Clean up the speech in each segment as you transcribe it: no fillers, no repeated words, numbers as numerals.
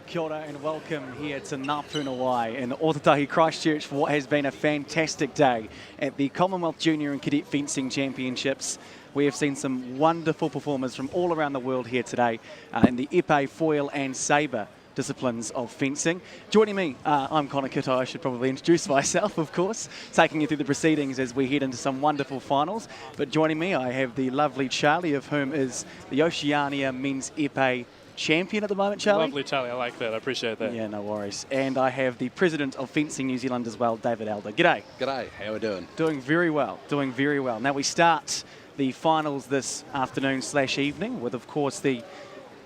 Kia ora and welcome here to Ngāpunawai in Ōtautahi, Christchurch for what has been a fantastic day at the Commonwealth Junior and Cadet Fencing Championships. We have seen some wonderful performers from all around the world here today in the epee, foil and sabre disciplines of fencing. Joining me, I'm Connor Kitto. I should probably introduce myself, of course, taking you through the proceedings as we head into some wonderful finals. But joining me, I have the lovely Charlie, of whom is the Oceania Men's Epee champion at the moment, Charlie. Lovely, Charlie. I like that. I appreciate that. Yeah, no worries. And I have the president of Fencing New Zealand as well, David Elder. G'day. G'day. How are we doing? Doing very well. Doing very well. Now we start the finals this afternoon/evening with, of course, the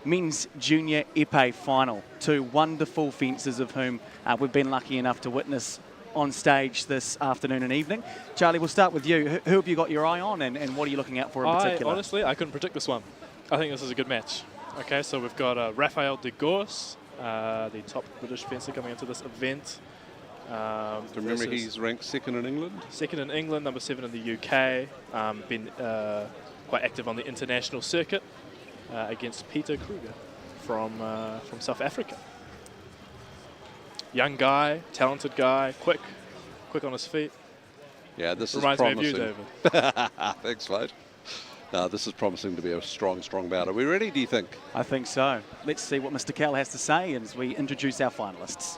Men's Junior Epee final. Two wonderful fencers of whom we've been lucky enough to witness on stage this afternoon and evening. Charlie, we'll start with you. Who have you got your eye on and what are you looking out for in particular? Honestly, I couldn't predict this one. I think this is a good match. Okay, so we've got Raphael de Goors, the top British fencer coming into this event. Remember, he's ranked second in England? Second in England, number 7 in the UK. Been quite active on the international circuit against Piste from South Africa. Young guy, talented guy, quick on his feet. Yeah, this reminds is me promising. of you, David. Thanks, mate. No, this is promising to be a strong bout. Are we ready, do you think? I think so. Let's see what Mr. Kell has to say as we introduce our finalists.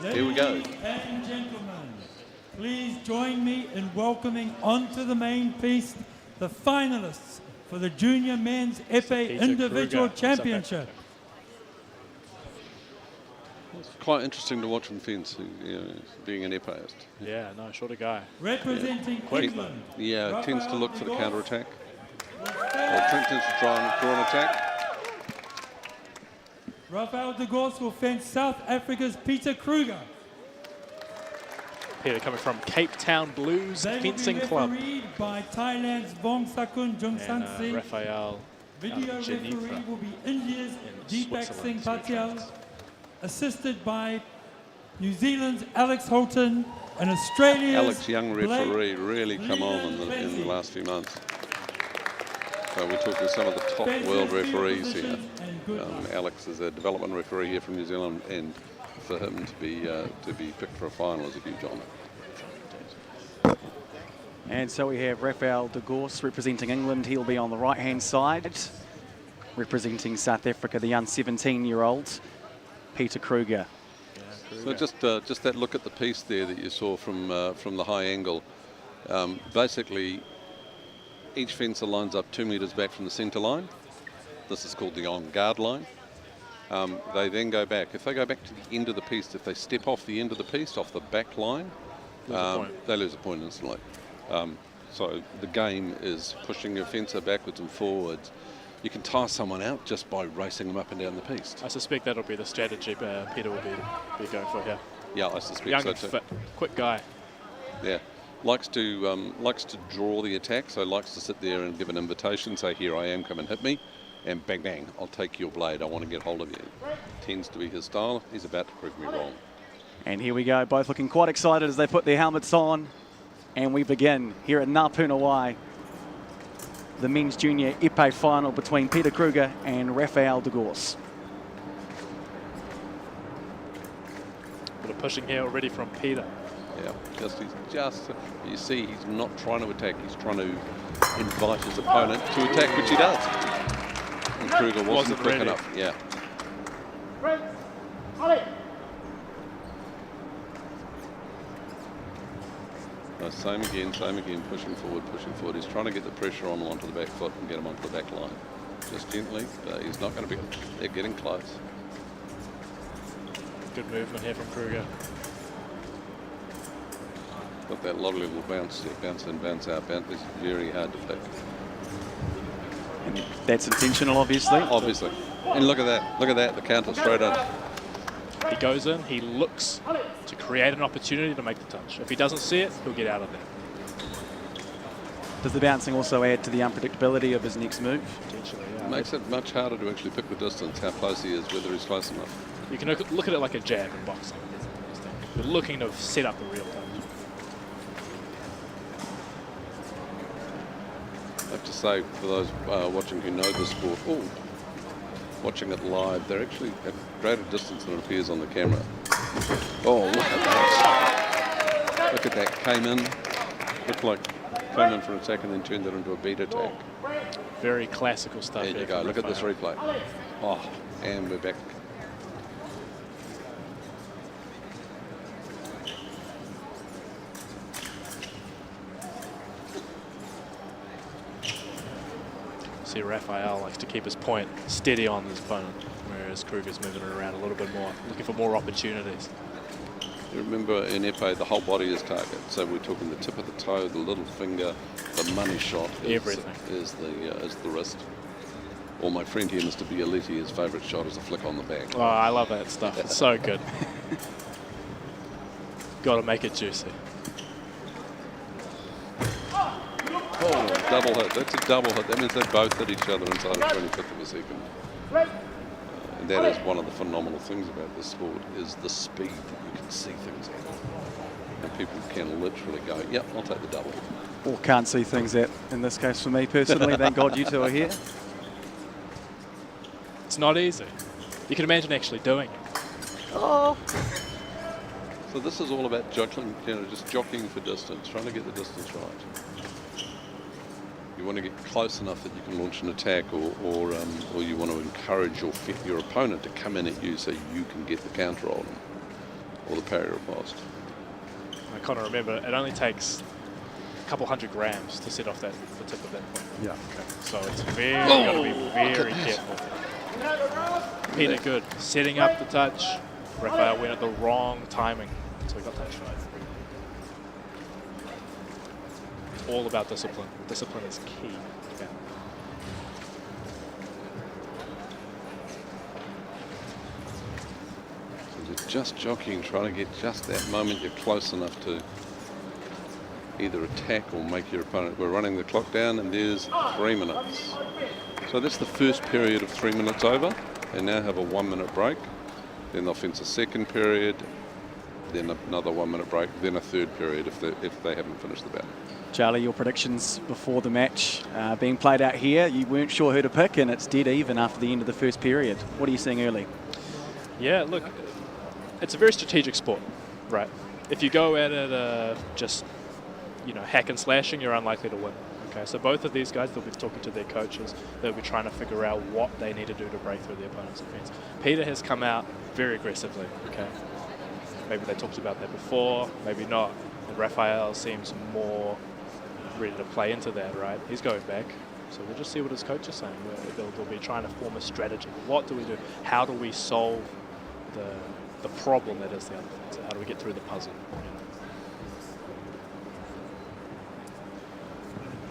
Here we go. Ladies and gentlemen, please join me in welcoming onto the main piste the finalists for the Junior Men's Epee Individual Championship. It's quite interesting to watch him fence, being an epeist. Yeah, no, shorter guy. Representing England. Yeah, tends to look for the counter-attack. Or tends to try and draw an attack. Raphael de Goors will fence South Africa's Peter Kruger. Peter coming from Cape Town Blues Fencing Club. Refereed by Thailand's Vongsakun Jungsansi. And Raphael Video Geneva referee will be India's Deepak Singh Patel, assisted by New Zealand's Alex Holton and Australia's Alex, young referee, really come on in the last few months. So we're talking some of the top world referees here. Alex is a development referee here from New Zealand, and for him to be picked for a final is a huge honour. And so we have Raphael de Goors representing England. He'll be on the right-hand side. Representing South Africa, the young 17-year-old Peter Kruger. So just that look at the piece there that you saw from the high angle. Basically, each fencer lines up 2 metres back from the centre line. This is called the on-guard line. They then go back. If they go back to the end of the piece, if they step off the end of the piece, off the back line, they lose a point instantly. So the game is pushing your fencer backwards and forwards. You can tire someone out just by racing them up and down the piece. I suspect that'll be the strategy Peter will be going for here. Yeah, I suspect Young so and too. fit, quick guy. Yeah, likes to draw the attack, so likes to sit there and give an invitation, say, here I am, come and hit me, and bang, bang, I'll take your blade, I want to get hold of you. Tends to be his style. He's about to prove me wrong. And here we go, both looking quite excited as they put their helmets on. And we begin here at Ngāpunawai, the Men's Junior Epee final between Peter Kruger and Raphael de Goors. Bit of pushing here already from Peter. Yeah, you see, he's not trying to attack, he's trying to invite his opponent to attack, which he does. And Kruger wasn't quick enough. Yeah. No, same again, pushing forward. He's trying to get the pressure onto the back foot and get him onto the back line. Just gently, he's not going to be, they're getting close. Good movement here from Kruger. Got that lovely little bounce there, bounce in, bounce out, bounce. It's very hard to pick. And that's intentional, obviously. Obviously. And look at that, the counter straight in. He goes in, he looks to create an opportunity to make the touch. If he doesn't see it, he'll get out of there. Does the bouncing also add to the unpredictability of his next move? Potentially, yeah. It makes it much harder to actually pick the distance, how close he is, whether he's close enough. You can look at it like a jab in boxing. You're looking to set up the real touch. have to say, for those watching who know the sport, watching it live, they're actually at greater distance than it appears on the camera. Oh, look at that. Look at that. Came in, looked like came in for an attack and then turned it into a beat attack. Very classical stuff. There you go. Look at this replay. Oh, and we're back. See, Raphael likes to keep his point steady on his opponent, whereas Kruger's moving it around a little bit more, looking for more opportunities. Remember, in epee, the whole body is target. So we're talking the tip of the toe, the little finger, the money shot Everything. is the wrist. Or my friend here, Mr. Bialetti, his favourite shot is a flick on the back. Oh, I love that stuff. It's so good. Got to make it juicy. Oh, double hit. That's a double hit. That means they both hit each other inside of 25th of a second. And that is one of the phenomenal things about this sport, is the speed that you can see things at. And people can literally go, yep, I'll take the double. Or can't see things at, in this case for me personally. Thank God you two are here. It's not easy. You can imagine actually doing it. Oh. So this is all about juggling, just jockeying for distance, trying to get the distance right. You want to get close enough that you can launch an attack, or you want to encourage your opponent to come in at you so you can get the counter on them, or the parry riposte. I kind of remember it only takes a couple 100 grams to set off the tip of that point. Yeah. Okay. So it's got to be very careful. Peter good, setting up the touch. Raphael went at the wrong timing, so he got touched right. It's all about discipline. Discipline is key. Yeah. So you're just jockeying, trying to get just that moment you're close enough to either attack or make your opponent. We're running the clock down, and there's 3 minutes. So that's the first period of 3 minutes over. They now have a 1 minute break. Then they'll fence a second period, then another 1 minute break, then a third period if they haven't finished the battle. Charlie, your predictions before the match being played out here, you weren't sure who to pick, and it's dead even after the end of the first period. What are you seeing early? Yeah, look, it's a very strategic sport, right? If you go at it just, hack and slashing, you're unlikely to win. Okay, so both of these guys, they'll be talking to their coaches. They'll be trying to figure out what they need to do to break through the opponent's defense. Peter has come out very aggressively, okay? Maybe they talked about that before, maybe not. And Raphael seems more ready to play into that, right? He's going back. So we'll just see what his coach is saying. They'll be trying to form a strategy. What do we do? How do we solve the problem that is the other thing? So how do we get through the puzzle?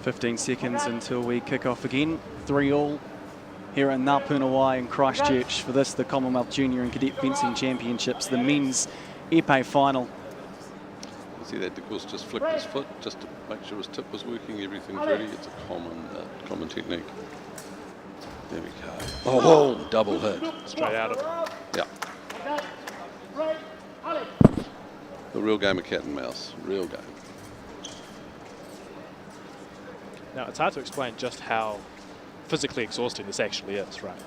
15 seconds until we kick off again. 3-3 here in Ngāpunawai in Christchurch for this, the Commonwealth Junior and Cadet Fencing Championships, the men's epee final. You see that, of course, just flicked his foot just to make sure his tip was working, everything's ready. It's a common technique. There we go. Oh, double hit. Straight out of it. Yeah. The real game of cat and mouse, real game. Now, it's hard to explain just how physically exhausting this actually is, right?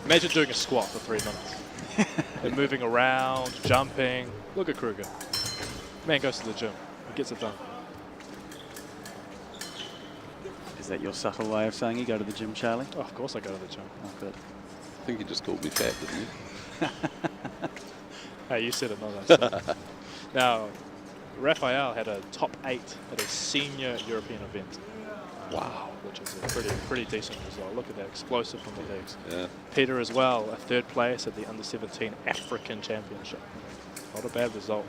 Imagine doing a squat for 3 minutes. And moving around, jumping. Look at Kruger. Man goes to the gym. He gets it done. Is that your subtle way of saying you go to the gym, Charlie? Oh, of course I go to the gym. Oh, good. I think he just called me fat, didn't he? Hey, you said it, not us. Now, Raphael had a top 8 at a senior European event. Wow. Which is a pretty decent result. Look at that, explosive from the legs. Yeah. Peter as well, a 3rd place at the Under-17 African Championship. Not a bad result.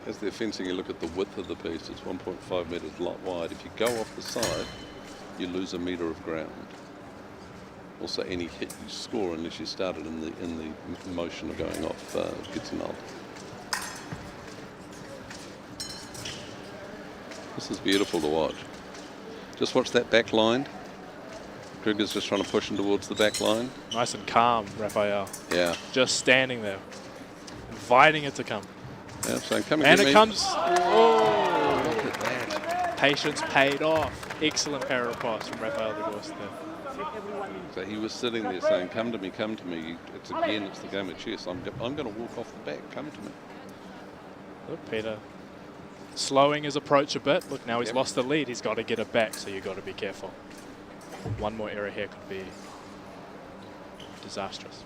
As they're fencing, you look at the width of the piece. It's 1.5 metres wide. If you go off the side, you lose a metre of ground. Also, any hit you score, unless you started in the motion of going off, gets annulled. This is beautiful to watch. Just watch that back line. Kruger's just trying to push him towards the back line. Nice and calm, Raphael. Yeah. Just standing there, inviting it to come. Yeah, saying, come and get it me. comes. Oh, Look at that. Patience paid off. Excellent parry pass from Rafael de Gorst there. So he was sitting there saying, come to me, come to me. It's the game of chess. I'm going to walk off the back. Come to me. Look, Peter slowing his approach a bit. Look, now he's lost the lead. He's got to get it back, so you've got to be careful. One more error here could be disastrous.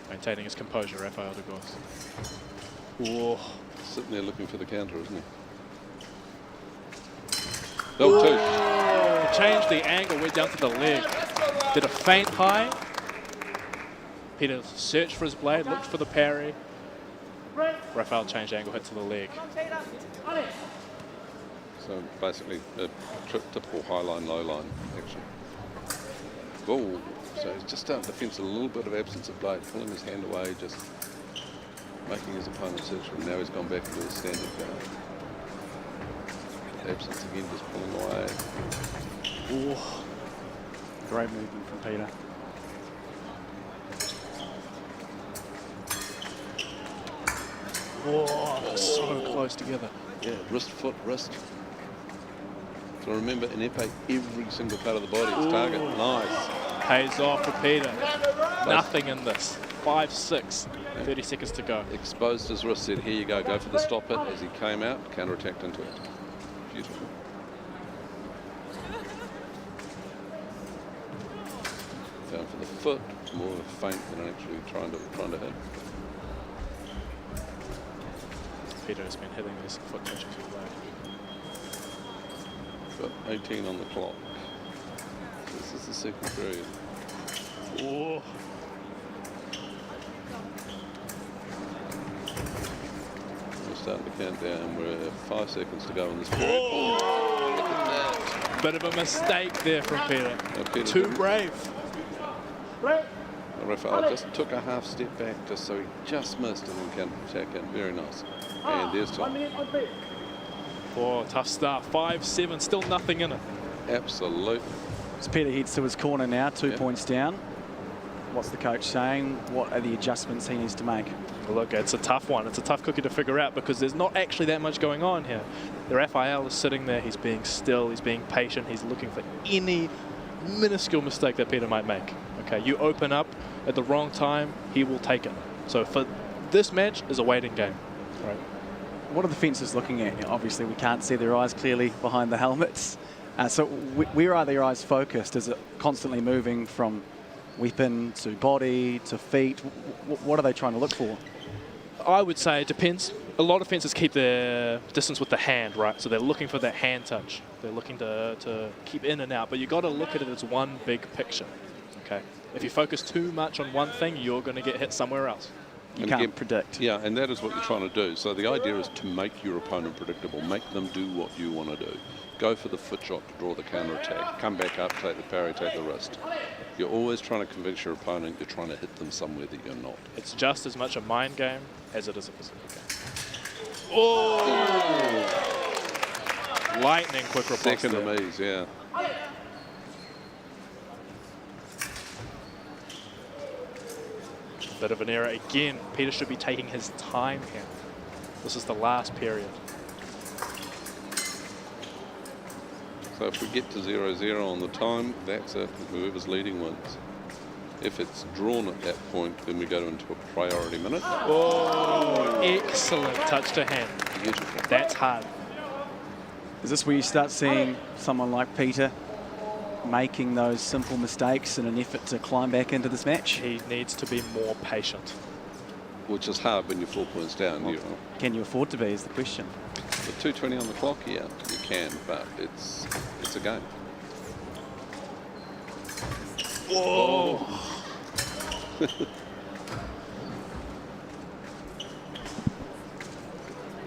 Maintaining his composure, Rafael de Gorst. Whoa. Sitting there looking for the counter, isn't he? Belt two. Changed the angle, went down to the leg. Did a feint high. Peter searched for his blade, looked for the parry. Rafael changed angle, hit to the leg. So basically a typical high line, low line action. Oh, so he's just starting to fence a little bit of absence of blade, pulling his hand away, just making his opponent search for him. Now he's gone back into the standard guard. Absence again, just pulling away. Ooh. Great movement from Peter. Whoa, so close together. Yeah, wrist, foot, wrist. So remember, in epee, every single part of the body is target. Nice. Pays off for Peter. Nothing in this. 5-6. 30 seconds to go. Exposed his wrist, said, here you go for the stop hit. As he came out, counter-attacked into it. Beautiful. Down for the foot, more of a feint than actually trying to hit. Peter has been hitting these foot touches with blade. Got 18 on the clock. This is the second period. Oh. We're starting to count down. We're 5 seconds to go in this period. Oh, look at that. Bit of a mistake there from Peter. Peter Too brave. Rafael just took a half step back just so he just missed and then counter-attack in. Very nice. And there's time. Oh, tough start. 5-7, still nothing in it. Absolute. As Peter heads to his corner now, 2 points down. What's the coach saying? What are the adjustments he needs to make? Look, it's a tough one. It's a tough cookie to figure out because there's not actually that much going on here. The Rafael is sitting there. He's being still. He's being patient. He's looking for any minuscule mistake that Peter might make. Okay, you open up at the wrong time, he will take it. So for this match is a waiting game. Right. What are the fencers looking at? Obviously, we can't see their eyes clearly behind the helmets. So where are their eyes focused? Is it constantly moving from weapon to body to feet? What are they trying to look for? I would say it depends. A lot of fencers keep their distance with the hand, right? So they're looking for that hand touch. They're looking to keep in and out. But you got to look at it as one big picture. Okay. If you focus too much on one thing, you're going to get hit somewhere else. You can't predict. Yeah, and that is what you're trying to do. So the idea is to make your opponent predictable. Make them do what you want to do. Go for the foot shot to draw the counter attack. Come back up, take the parry, take the wrist. You're always trying to convince your opponent you're trying to hit them somewhere that you're not. It's just as much a mind game as it is a physical game. Oh! Lightning quick riposte. Second Amise, yeah. Bit of an error again. Peter should be taking his time here. This is the last period. So if we get to 0-0 on the time, that's it. Whoever's leading wins. If it's drawn at that point, then we go into a priority minute. Oh, excellent touch to hand. Beautiful. That's hard. Is this where you start seeing someone like Peter making those simple mistakes in an effort to climb back into this match? He needs to be more patient. Which is hard when you're 4 points down. Well, can you afford to be is the question. With 2:20 on the clock, yeah, you can, but it's a game. Whoa!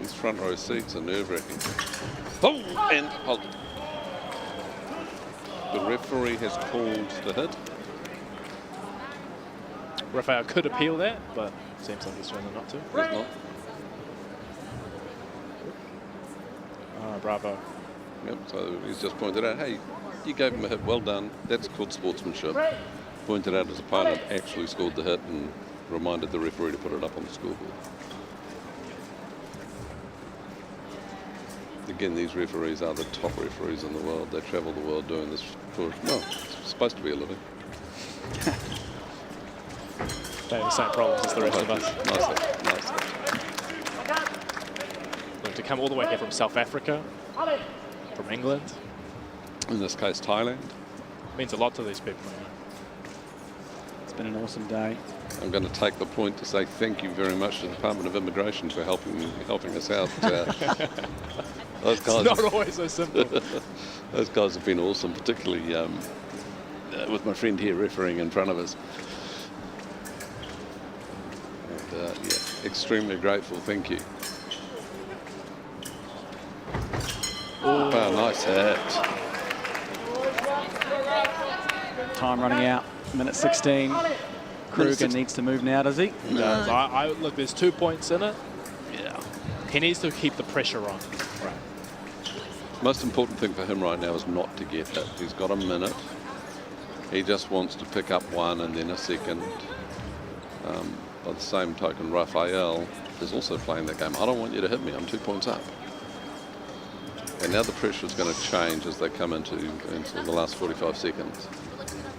These front row seats are nerve-wracking. Oh, and hold. The referee has called the hit. Rafael could appeal that, but seems like he's chosen not to. He's not. Oh, bravo. Yep, so he's just pointed out, hey, you gave him a hit, well done. That's called sportsmanship. Pointed out his opponent actually scored the hit and reminded the referee to put it up on the scoreboard. again, these referees are the top referees in the world. They travel the world doing this for, well, it's supposed to be a living. They have the same problems as the rest of us. Nicely. Look, to come all the way here from South Africa, from England, In this case, Thailand. means a lot to these people. It's been an awesome day. I'm going to take the point to say thank you very much to the Department of Immigration for helping us out. Those guys, It's not always so simple. those guys have been awesome, particularly with my friend here refereeing in front of us. And, yeah, extremely grateful. Thank you. Oh, nice hit. Time running out. Minute 16. Kruger needs to move now, does he? No. Look, there's 2 points in it. Yeah. He needs to keep the pressure on. Right. Most important thing for him right now is not to get hit. He's got a minute. He just wants to pick up one and then a second. By the same token, Raphael is also playing that game. I don't want you to hit me. I'm 2 points up. And now the pressure is going to change as they come into the last 45 seconds.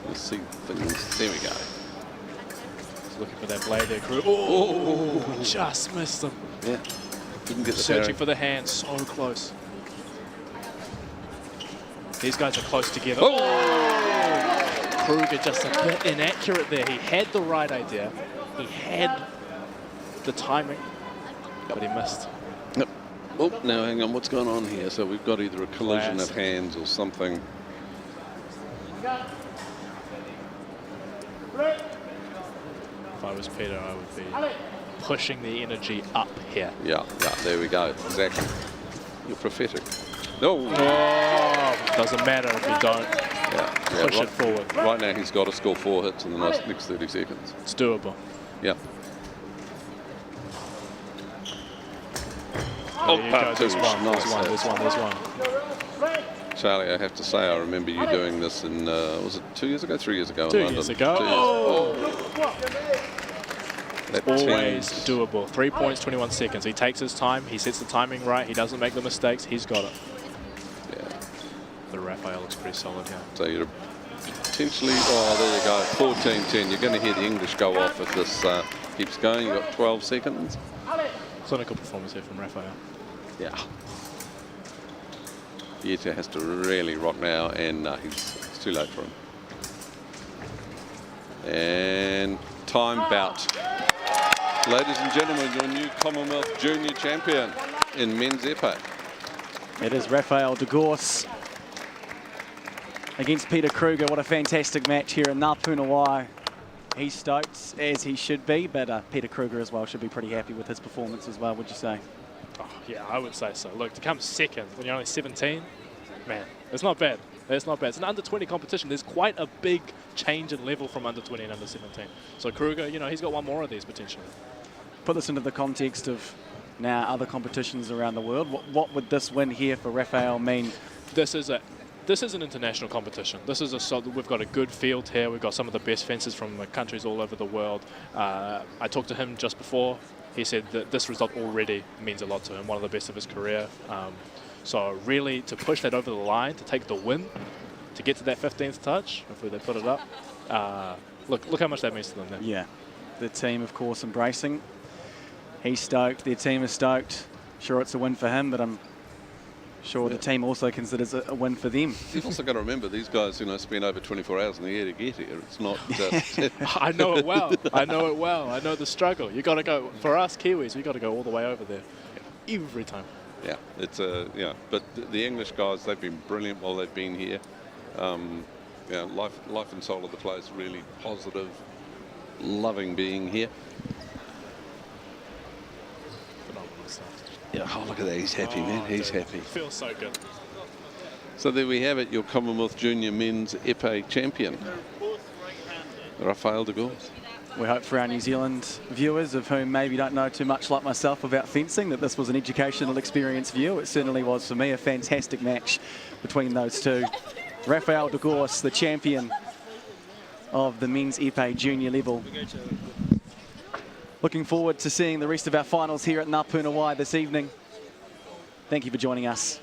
You'll see things. There we go. He's looking for that blade there, Kruger. Oh, just missed him. Yeah. Didn't get the Searching parry. for the hand, so close. These guys are close together. Oh! Kruger just a bit inaccurate there. He had the right idea. He had the timing, but he missed. Yep. Oh, now hang on. What's going on here? So we've got either a collision Class. of hands or something. If I was Peter, I would be pushing the energy up here. Yeah, there we go. Exactly. You're prophetic. No. Oh, doesn't matter if you don't push it forward. Right now he's got to score 4 hits in the next 30 seconds. It's doable. Yeah. There you go. There's one. Nice. There's one. Charlie, I have to say, I remember you doing this in, was it 2 years ago, 3 years ago in 2 London? years ago. 2 years. Oh. That Always team's- doable. 3 points, 21 seconds. He takes his time. He sets the timing right. He doesn't make the mistakes. He's got it. Yeah. The Raphael looks pretty solid here. So you're potentially, there you go, 14-10. You're going to hear the English go off if this keeps going. You've got 12 seconds. Clinical performance here from Raphael. Yeah. Yeta has to really rock now, and it's too late for him. And time bout. Ladies and gentlemen, your new Commonwealth Junior Champion in men's epee. It is Raphael de Gorse against Peter Kruger. What a fantastic match here in Ngā He's stoked, as he should be, but Peter Kruger as well should be pretty happy with his performance as well, would you say? Oh, yeah, I would say so. Look, to come second when you're only 17, man, it's not bad. It's not bad. It's an under-20 competition. There's quite a big change in level from under-20 and under-17. So Kruger, he's got one more of these potentially. Put this into the context of now other competitions around the world. What would this win here for Raphael mean? This is an international competition. We've got a good field here. We've got some of the best fencers from countries all over the world. I talked to him just before. He said that this result already means a lot to him, one of the best of his career. So really, to push that over the line, to take the win, to get to that 15th touch, if they put it up, look how much that means to them now. Yeah, the team, of course, embracing. He's stoked. Their team is stoked. Sure, it's a win for him, but I'm sure the team also considers it a win for them. You've also got to remember, these guys, spend over 24 hours in the air to get here. It's not just... I know it well. I know it well. I know the struggle. You got to go, for us Kiwis, we got to go all the way over there every time. Yeah, it's but the English guys, they've been brilliant while they've been here. Life and soul of the place, really positive, loving being here. Phenomenal stuff. Yeah, oh, look at that, he's happy, man, he's happy. Feels so good. So there we have it, your Commonwealth Junior Men's Epee Champion, Raphael de Gorse. We hope for our New Zealand viewers, of whom maybe don't know too much like myself about fencing, that this was an educational experience for you. It certainly was for me. A fantastic match between those two. Raphael de Gorse, the champion of the men's epee junior level. Looking forward to seeing the rest of our finals here at Ngā Puna Wai this evening. Thank you for joining us.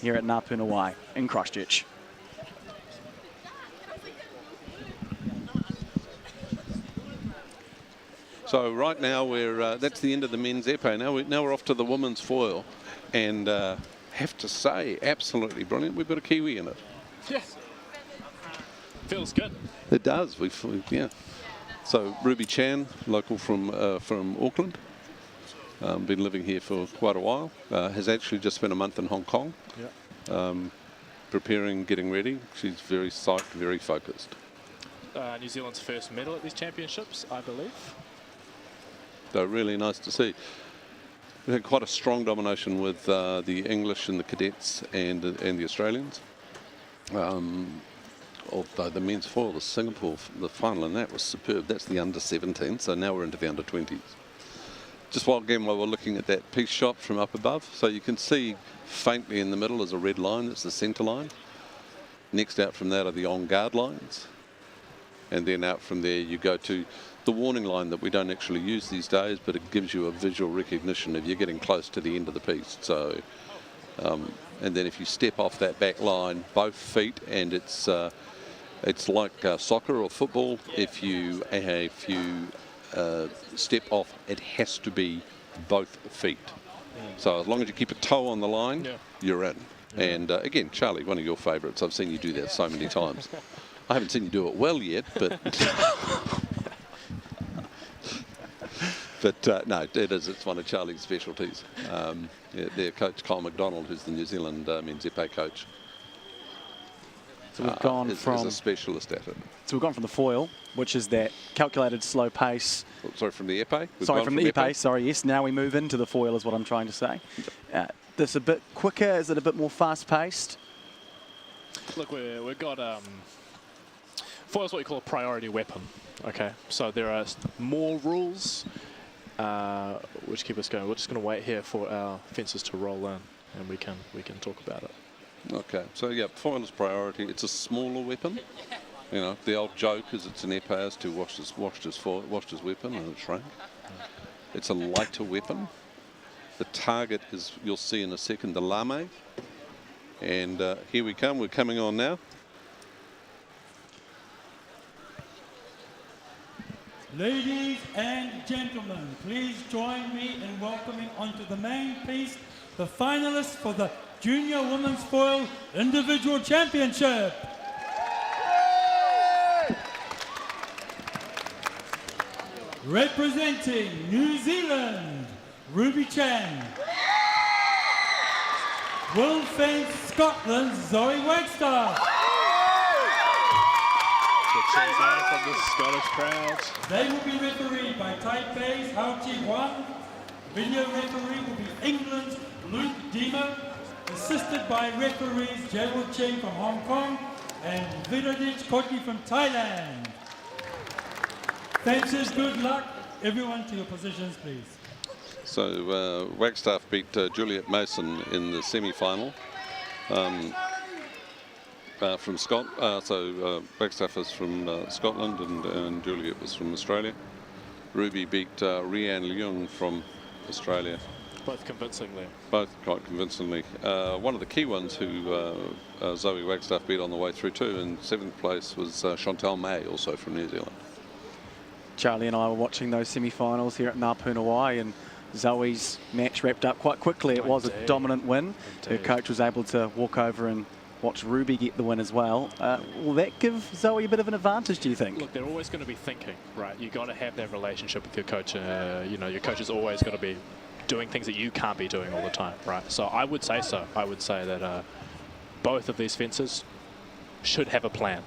here at Ngā in Christchurch. So right now that's the end of the men's epee. Now we're off to the women's foil, and have to say, absolutely brilliant. We've got a Kiwi in it. Yes. Feels good. It does. Yeah. So Ruby Chan, local from Auckland, been living here for quite a while. Has actually just spent a month in Hong Kong. Yeah. Preparing, getting ready. She's very psyched, very focused. New Zealand's first medal at these championships, I believe. So really nice to see. We had quite a strong domination with the English and the cadets and the Australians. Although the men's foil, the Singapore, the final in that was superb. That's the under 17, so now we're into the under 20s. Just while we're looking at that Piste shot from up above, so you can see faintly in the middle is a red line. That's the centre line. Next out from that are the on-guard lines. And then out from there you go to the warning line that we don't actually use these days, but it gives you a visual recognition if you're getting close to the end of the piece. So, and then if you step off that back line, both feet, and it's like soccer or football. If you step off, it has to be both feet. So as long as you keep a toe on the line, you're in. And again, Charlie, one of your favourites. I've seen you do that so many times. I haven't seen you do it well yet, but but no, it is. It's one of Charlie's specialties. Their coach, Kyle McDonald, who's the New Zealand men's epee coach, So we've gone is from a specialist at it. So we've gone from the foil, which is that calculated slow pace. Oh, sorry, from the epee? From the epee, sorry, yes. Now we move into the foil is what I'm trying to say. This a bit quicker? Is it a bit more fast-paced? Look, we've got foil is what you call a priority weapon. Okay, so there are more rules which keep us going. We're just going to wait here for our fences to roll in, and we can talk about it. Okay, so yeah, foil is priority. It's a smaller weapon. You know, the old joke is it's an epee as to washed his weapon and it shrank. It's a lighter weapon. The target is, you'll see in a second, the lame. And here we come. We're coming on now. Ladies and gentlemen, please join me in welcoming onto the main piece the finalists for the Junior Women's Foil Individual Championship. Representing New Zealand, Ruby Chan. World Fence Scotland, Zoe Wagstaff. From the Scottish crowd. They will be refereed by Taipei's Hao Chi-Huan. Video referee will be England's Luke Dima, assisted by referees Gerald Cheng from Hong Kong and Virodich Koti from Thailand. Fencers, good luck. Everyone to your positions, please. So Wagstaff beat Juliet Mason in the semi-final. From Wagstaff is from Scotland and Juliet was from Australia. Ruby beat Rianne Leung from Australia. Both convincingly. Both quite convincingly. One of the key ones who Zoe Wagstaff beat on the way through too. In 7th place was Chantal May, also from New Zealand. Charlie and I were watching those semi-finals here at Ngā and Zoe's match wrapped up quite quickly. It was a dominant win. Her coach was able to walk over and watch Ruby get the win as well. Will that give Zoe a bit of an advantage, do you think? Look, they're always going to be thinking, right? You've got to have that relationship with your coach. You know, your coach is always going to be doing things that you can't be doing all the time, right? So I would say so. I would say that both of these fencers should have a plan.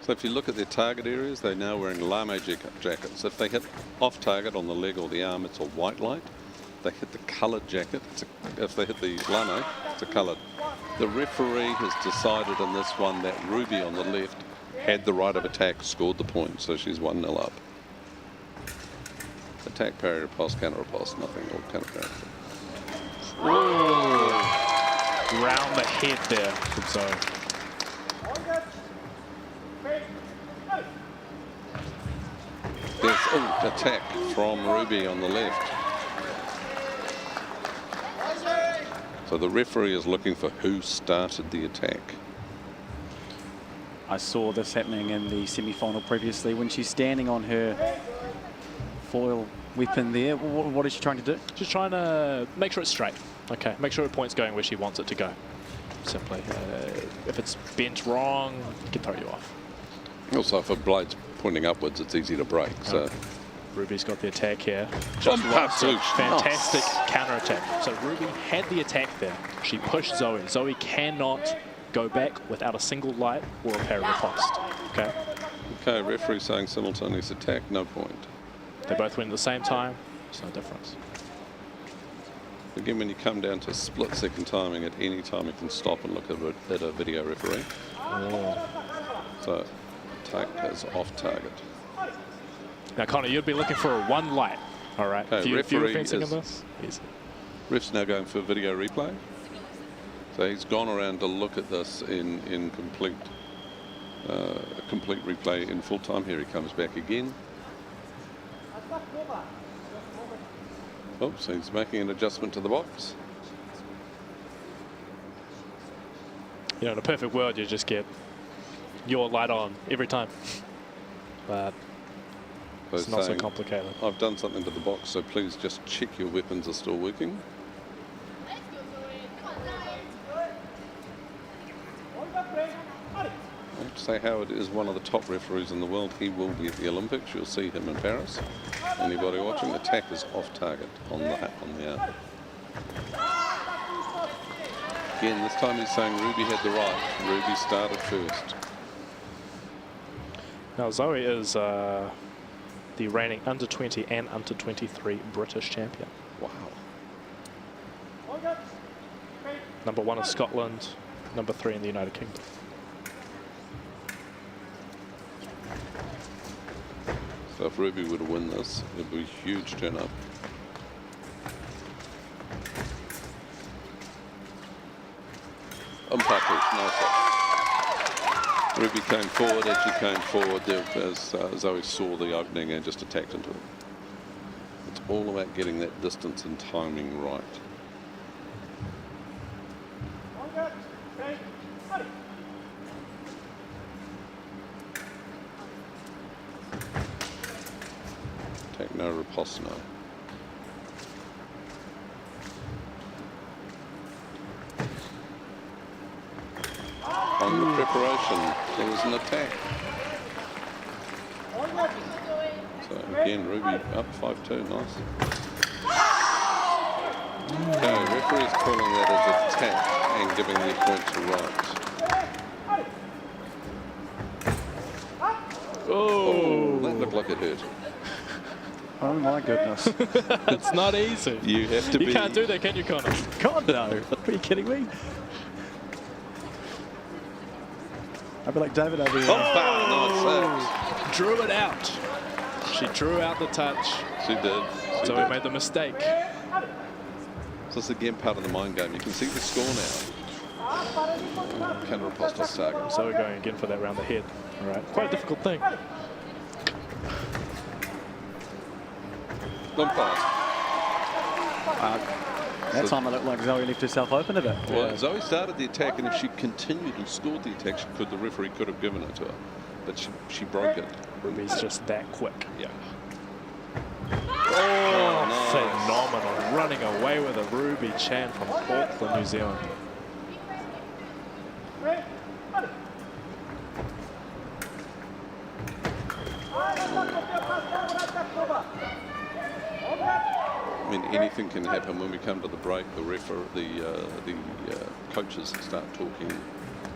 So if you look at their target areas, they're now wearing lame jackets. If they hit off target on the leg or the arm, it's a white light. They hit the coloured jacket. If they hit the lame, it's a coloured. The referee has decided in this one that Ruby on the left had the right of attack, scored the point, so she's 1-0 up. Attack, parry, riposte, counter riposte, nothing, or counter parry. Round the head there from Zoe. There's attack from Ruby on the left. So the referee is looking for who started the attack. I saw this happening in the semi-final previously when she's standing on her foil weapon there. What is she trying to do? She's trying to make sure it's straight. Okay, make sure her point's going where she wants it to go. Simply. If it's bent wrong, it can throw you off. Also, if a blade's pointing upwards, it's easy to break. So Ruby's got the attack here. Just Fantastic counter attack. So Ruby had the attack there. She pushed Zoe. Zoe cannot go back without a single light or a parry riposte. Okay. Okay, referee saying simultaneous attack, no point. They both went at the same time. There's no difference. Again, when you come down to split-second timing, at any time you can stop and look at a video referee. Oh. So, take is off target. Now, Connor, you'd be looking for a one light. All right. Okay, if you were referee fencing in is- this, easy. Ref's now going for video replay. So he's gone around to look at this in complete replay in full time. Here he comes back again. Oops, he's making an adjustment to the box. You know, in a perfect world, you just get your light on every time. But So it's not so saying, complicated. I've done something to the box, so please just check your weapons are still working. I have to say, Howard is one of the top referees in the world. He will be at the Olympics. You'll see him in Paris. Anybody watching, attack is off target on the arm. Again, this time he's saying Ruby had the right. Ruby started first. Now, Zoe is the reigning under-20 and under-23 British champion. Wow. #1 in Scotland, #3 in the United Kingdom. So if Ruby were to win this, it would be a huge turn up. Umpatu, nice. Ruby came forward, as she came forward, as Zoe saw the opening and just attacked into it. It's all about getting that distance and timing right. Take no riposte now. On the preparation, there was an attack. So again, Ruby up 5-2, nice. Okay, referee is calling that as attack and giving the point to right. Oh, that looked like it hurt. Oh my goodness. It's not easy. You have to be. You can't do that, can you, Connor? God, no. Are you kidding me? I'd be like David over here. Nice. Drew it out. She drew out the touch. She did. So we made the mistake. So this is again part of the mind game. You can see the score now. Counter riposte off target. So we're going again for that round ahead. All right. Quite a difficult thing. That time it looked like Zoe left herself open a bit. Well, Zoe started the attack, and if she continued and scored the attack, the referee could have given it to her. But she broke it. Ruby's just that quick. Yeah. Oh, nice. phenomenal. Running away with a Ruby Chan from Auckland, New Zealand. I mean, anything can happen when we come to the break. The coaches start talking.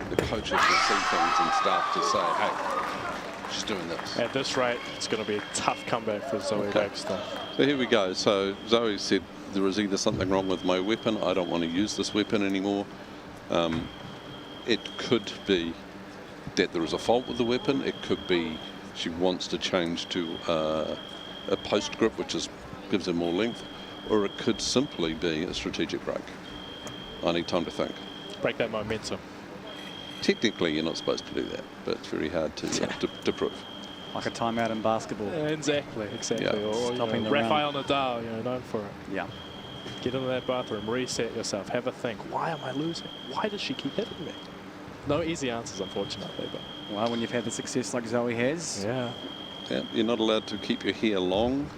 The coaches will see things and start to say, "Hey, she's doing this." At this rate, it's going to be a tough comeback for Zoe Baxter. So here we go. So Zoe said there is either something wrong with my weapon. I don't want to use this weapon anymore. It could be that there is a fault with the weapon. It could be she wants to change to a post grip, which gives her more length. Or it could simply be a strategic break. I need time to think. Break that momentum. Technically, you're not supposed to do that, but it's very hard to prove. Like a timeout in basketball. Yeah, exactly. Yeah. Or Stopping the Rafael Nadal, known for it. Yeah. Get into that bathroom, reset yourself, have a think. Why am I losing? Why does she keep hitting me? No easy answers, unfortunately. But Well, when you've had the success like Zoe has. yeah. Yeah, you're not allowed to keep your hair long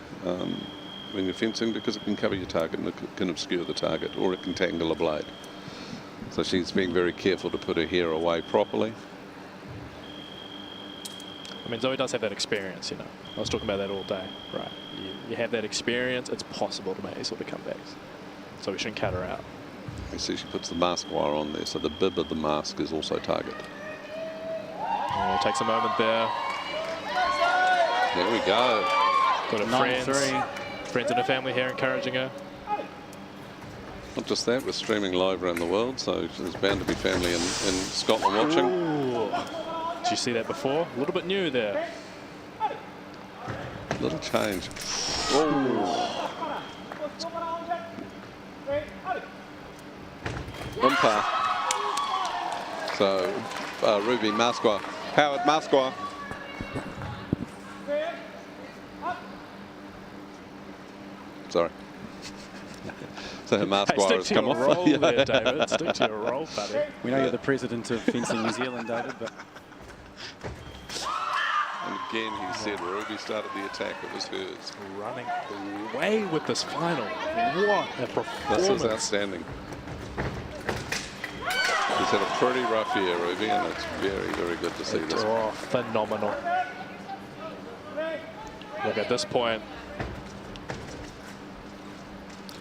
when you're fencing because it can cover your target and it can obscure the target or it can tangle a blade. So she's being very careful to put her hair away properly. I mean, Zoe does have that experience, you know. I was talking about that all day, right? You have that experience, it's possible to make these sort of comebacks. So we shouldn't cut her out. You see she puts the mask wire on there, so the bib of the mask is also target. Oh, takes a moment there. There we go. Got her 9-3. friends and her family here encouraging her. Not just that, we're streaming live around the world, so there's bound to be family in Scotland watching. Ooh. Did you see that before? A little bit new there. Little change. Oh. Umpire. So, Ruby Masqua. Howard Masqua. Sorry. So her mask wire has come off. Roll there, David. Stick to your role, buddy. We know you're the president of Fencing New Zealand, David, but And again, he said Ruby started the attack. It was hers. Running away with this final. What a performance. This is outstanding. She's had a pretty rough year, Ruby, and it's very, very good to see this. Oh, phenomenal. Look, at this point,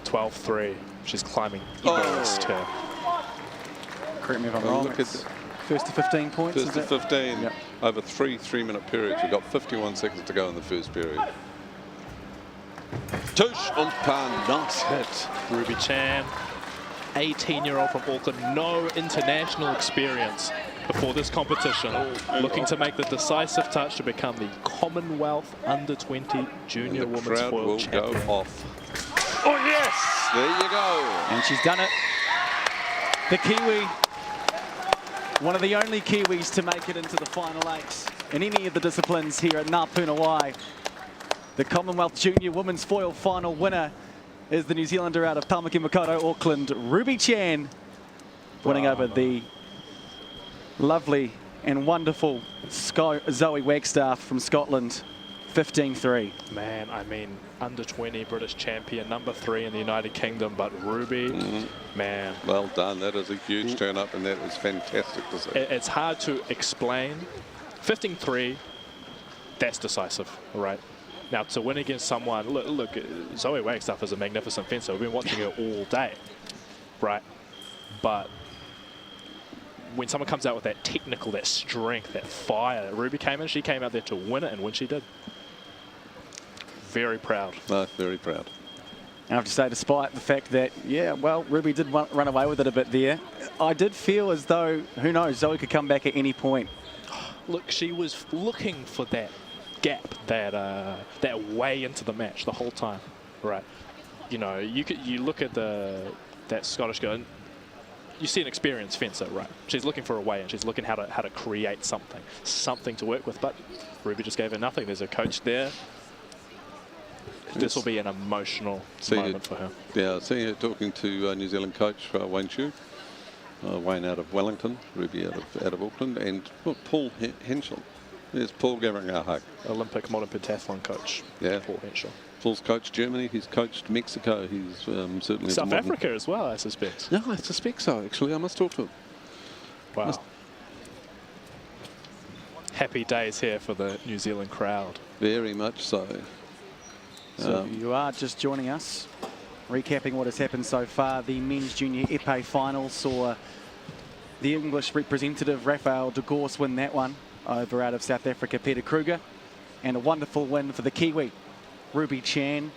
12-3. She's climbing Everest here. correct me if I'm Oh, wrong. look It's at first to 15 points. First is to it? 15 Yep. over three-minute periods. We've got 51 seconds to go in the first period. Tush umpan, nice hit. Ruby Chan, 18-year-old from Auckland, no international experience before this competition, looking to make the decisive touch to become the Commonwealth Under-20 Junior And the Women's crowd Foil will Champion. go off. Oh yes, there you go. And she's done it. The Kiwi, one of the only Kiwis to make it into the final eight in any of the disciplines here at Ngā Puna. The Commonwealth Junior Women's Foil final winner is the New Zealander out of Tamaki Makaurau, Auckland, Ruby Chan, winning over the lovely and wonderful Zoe Wagstaff from Scotland, 15-3. Man, I mean, under-20 British champion, #3 in the United Kingdom, but Ruby, man. Well done. That is a huge turn up, and that is fantastic to see. It's hard to explain. 15-3, that's decisive, right? Now, to win against someone, look, Zoe Wagstaff is a magnificent fencer. We've been watching her all day, right? But when someone comes out with that technical, that strength, that fire that Ruby came in, she came out there to win it, and when she did, very proud. No, very proud. I have to say, despite the fact that, yeah, well, Ruby did run away with it a bit there, I did feel as though, who knows, Zoe could come back at any point. Look, she was looking for that gap, that way into the match the whole time, right? You know, you look at that Scottish girl, and you see an experienced fencer, right? She's looking for a way, and she's looking how to create something to work with. But Ruby just gave her nothing. There's a coach there. This will be an emotional moment for her. Yeah, seeing her talking to New Zealand coach Wayne Chu. Wayne out of Wellington, Ruby out of Auckland, and Paul Henschel. There's Paul giving a hug. Olympic modern pentathlon coach, Yeah. Paul Henschel. Paul's coached Germany, he's coached Mexico, he's certainly... South Africa as well, I suspect. Yeah, I suspect so, actually. I must talk to him. Wow. Happy days here for the New Zealand crowd. Very much so. So you are just joining us, recapping what has happened so far. The men's junior épée final saw the English representative Rafael de Gorse win that one over out of South Africa, Peter Kruger, and a wonderful win for the Kiwi, Ruby Chan,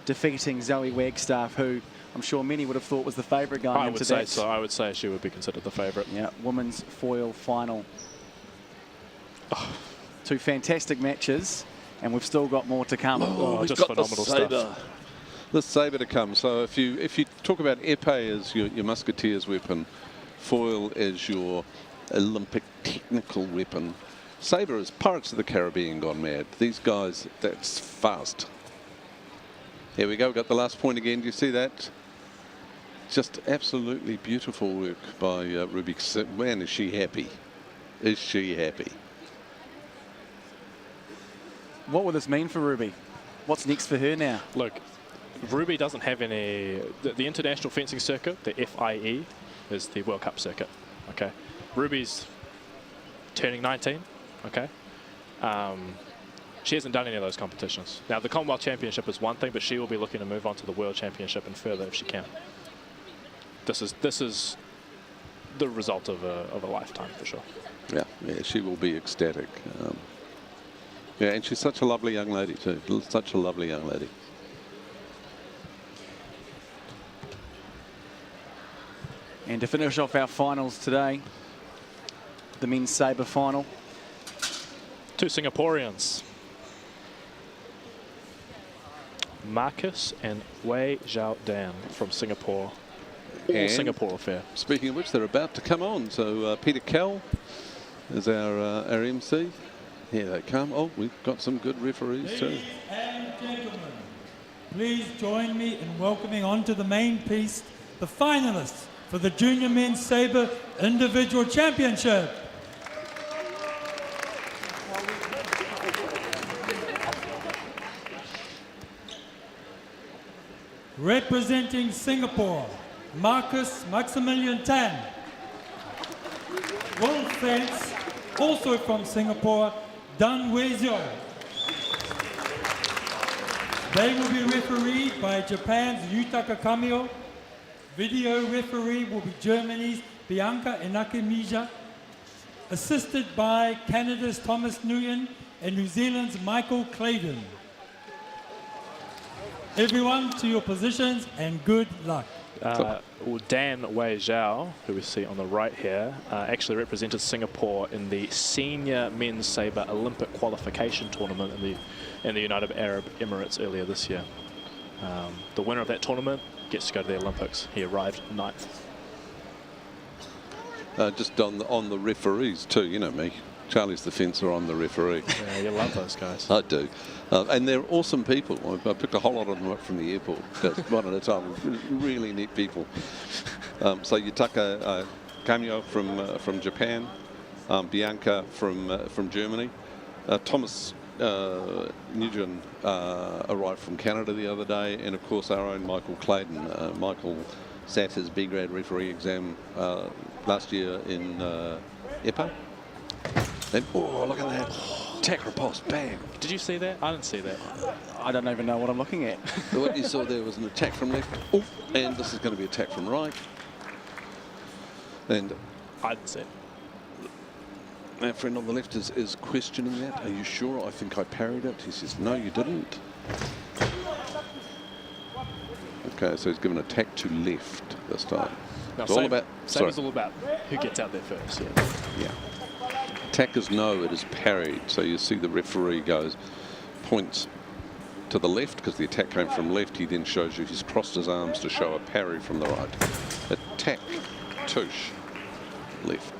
defeating Zoe Wagstaff, who I'm sure many would have thought was the favourite going into that. I would say she would be considered the favourite. Yeah, women's foil final. Two fantastic matches, and we've still got more to come. Oh, just phenomenal stuff. The sabre to come. So if you talk about épée as your musketeer's weapon, foil as your Olympic technical weapon, sabre is Pirates of the Caribbean gone mad. These guys, that's fast. Here we go, got the last point again. Do you see that? Just absolutely beautiful work by Ruby. Man, is she happy. Is she happy. What will this mean for Ruby? What's next for her now? Look, Ruby doesn't have any... The international fencing circuit, the FIE, is the World Cup circuit. Okay. Ruby's turning 19. Okay. She hasn't done any of those competitions. Now, the Commonwealth Championship is one thing, but she will be looking to move on to the World Championship and further if she can. This is the result of a lifetime for sure. Yeah, she will be ecstatic. Yeah, and she's such a lovely young lady too. Such a lovely young lady. And to finish off our finals today, the men's sabre final. 2 Singaporeans. Marcus and Wei Zhao Dan from Singapore. All And Singapore affair. Speaking of which, they're about to come on. So Peter Kell is our MC. Here they come. Oh, we've got some good referees too. Ladies and gentlemen, please join me in welcoming onto the main piste the finalists for the Junior Men's Sabre Individual Championship. Representing Singapore, Marcus Maximilian Tan. World Fence, also from Singapore, Dan Wei Zhao. They will be refereed by Japan's Yutaka Kamio. Video referee will be Germany's Bianca Inakimija. Assisted by Canada's Thomas Nguyen and New Zealand's Michael Claydon. Everyone to your positions and good luck. Dan Wei Zhao, who we see on the right here, actually represented Singapore in the senior men's sabre Olympic qualification tournament in the United Arab Emirates earlier this year. The winner of that tournament gets to go to the Olympics. He arrived 9th. Just on the referees too, you know me. Charlie's the fencer, I'm the referee. Yeah, you love those guys. I do. And they're awesome people. I picked a whole lot of them up from the airport, just one at a time. Really neat people. So Yutaka Kamio from Japan, Bianca from Germany, Thomas Nguyen arrived from Canada the other day, and of course our own Michael Claydon. Michael sat his B-grade referee exam last year in EPA. And, oh, look at that. Tack repulse, bang. Did you see that? I didn't see that. I don't even know what I'm looking at. What you saw there was an attack from left. Oh, and this is going to be attack from right. And I didn't see it. our friend on the left is questioning that. Are you sure? I think I parried it. He says, no, you didn't. Okay, so he's given attack to left this time. No, It's all about... Sabre's all about who gets out there first. Yeah. Attack is no, it is parried. So you see the referee points to the left because the attack came from left. He then shows you he's crossed his arms to show a parry from the right. Attack, touche, left.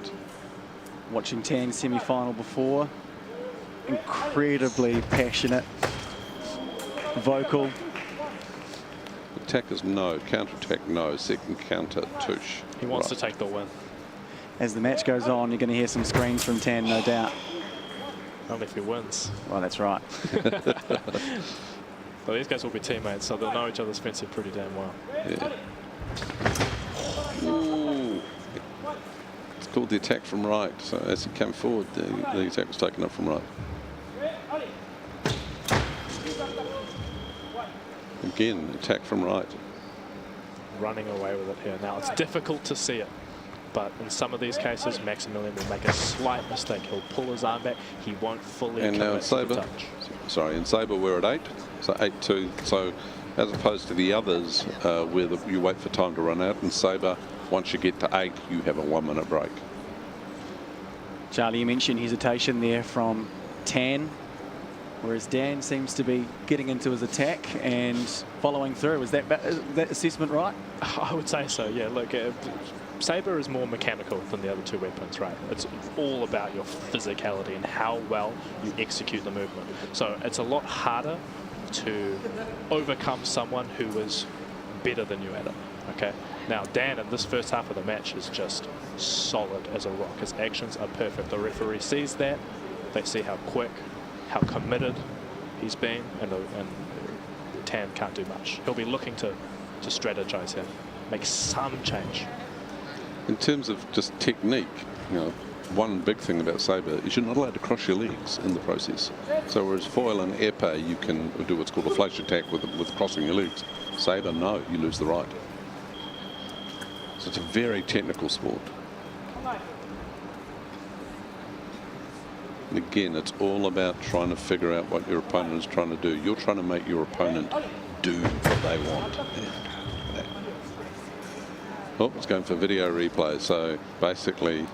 Watching Tan semi-final before. Incredibly passionate, vocal. Attack is no, counter-attack no, second counter, touche. He wants to take the win. As the match goes on, you're going to hear some screams from Tan, no doubt. Only if he wins. Well, that's right. Well, these guys will be teammates, so they'll know each other's fencing pretty damn well. Yeah. Ooh. It's called the attack from right. So as he came forward, the attack was taken up from right. Again, attack from right. Running away with it here. Now, it's difficult to see it, but in some of these cases, Maximilian will make a slight mistake. He'll pull his arm back. He won't fully And now in commit to the sabre, touch. sorry, in sabre we're at 8, so 8-2. So as opposed to the others where you wait for time to run out, in sabre, once you get to 8, you have a 1-minute break. Charlie, you mentioned hesitation there from Tan, whereas Dan seems to be getting into his attack and following through. Is that assessment right? I would say so, yeah. Look, sabre is more mechanical than the other two weapons, right? It's all about your physicality and how well you execute the movement. So it's a lot harder to overcome someone who is better than you at it. Okay. Now Dan in this first half of the match is just solid as a rock. His actions are perfect. The referee sees that. They see how quick, how committed he's been, and Tan can't do much. He'll be looking to strategize here, make some change. In terms of just technique, you know, one big thing about sabre is you're not allowed to cross your legs in the process. So whereas foil and épée, you can do what's called a flash attack with crossing your legs. Sabre, no, you lose the right. So it's a very technical sport. And again, it's all about trying to figure out what your opponent is trying to do. You're trying to make your opponent do what they want. Oh, it's going for video replay. So basically,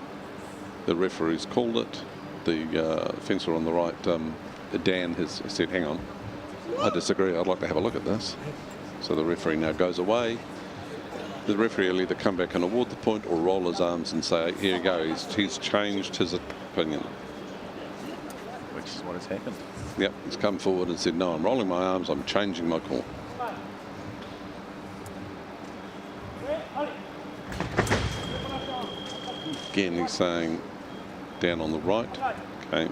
the referee's called it. The fencer on the right, Dan, has said, hang on, I disagree. I'd like to have a look at this. So the referee now goes away. The referee will either come back and award the point or roll his arms and say, here you go, he's changed his opinion. Which is what has happened. Yep, he's come forward and said, no, I'm rolling my arms, I'm changing my call. Again, he's saying down on the right. Okay,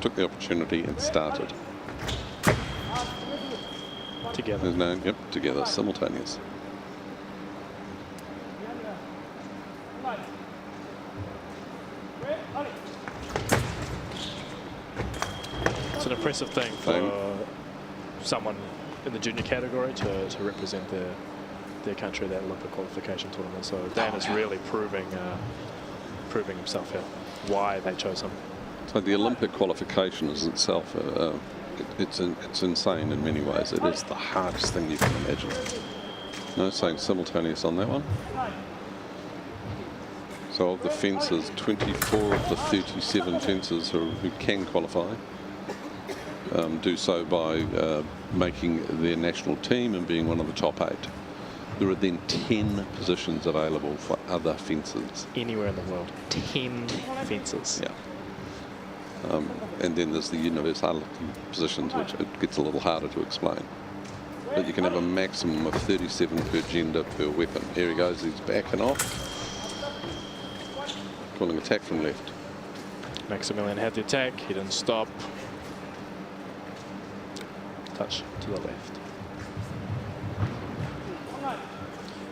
took the opportunity and started. Together. There's no, yep, together, simultaneous. It's an impressive thing for someone in the junior category to represent their country at that Olympic qualification tournament. So Dan is really proving himself here, why they chose him. So the Olympic qualification is itself, it's insane in many ways. It is the hardest thing you can imagine. No, saying simultaneous on that one. So of the fencers, 24 of the 37 fencers who can qualify do so by making their national team and being one of the top 8. There are then 10 positions available for other fencers. Anywhere in the world, 10 fencers. Yeah. And then there's the universality positions, which it gets a little harder to explain. But you can have a maximum of 37 per gender per weapon. Here he goes, he's backing off. Calling attack from left. Maximilian had the attack, he didn't stop. Touch to the left.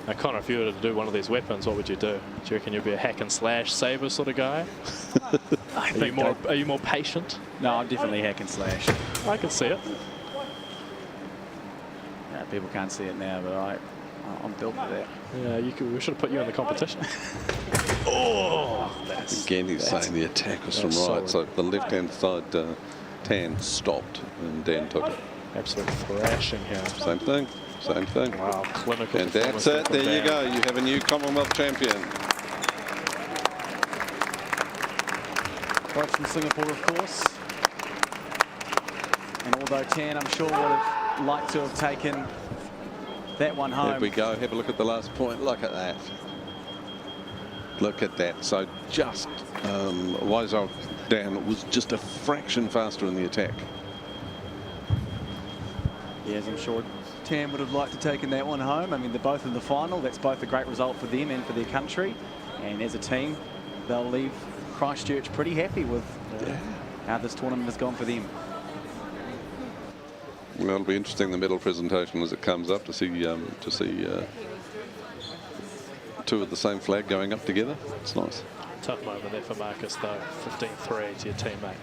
Now, Connor, if you were to do one of these weapons, what would you do? Do you reckon you'd be a hack and slash saber sort of guy? Are you more patient? No, I'm definitely hack and slash. I can see it. Yeah, people can't see it now, but I'm built for that. Yeah, we should have put you in the competition. Oh, again, he's saying the attack was from right, solid. So the left-hand side, Tan stopped and Dan took it. Absolute thrashing here. Same thing. Same thing. Wow, clinical. And that's it. There you go. You have a new Commonwealth champion. Both from Singapore, of course. And although Tan, I'm sure, would have liked to have taken that one home. There we go. Have a look at the last point. Look at that. Look at that. So just Wiseau Dan was just a fraction faster in the attack. Yes, I'm sure Tan would have liked to have taken that one home. I mean, they're both in the final. That's both a great result for them and for their country. And as a team, they'll leave Christchurch pretty happy with how this tournament has gone for them. Well, it'll be interesting, the medal presentation as it comes up, to see two of the same flag going up together. It's nice. Tough moment there for Marcus, though. 15-3 to your teammate.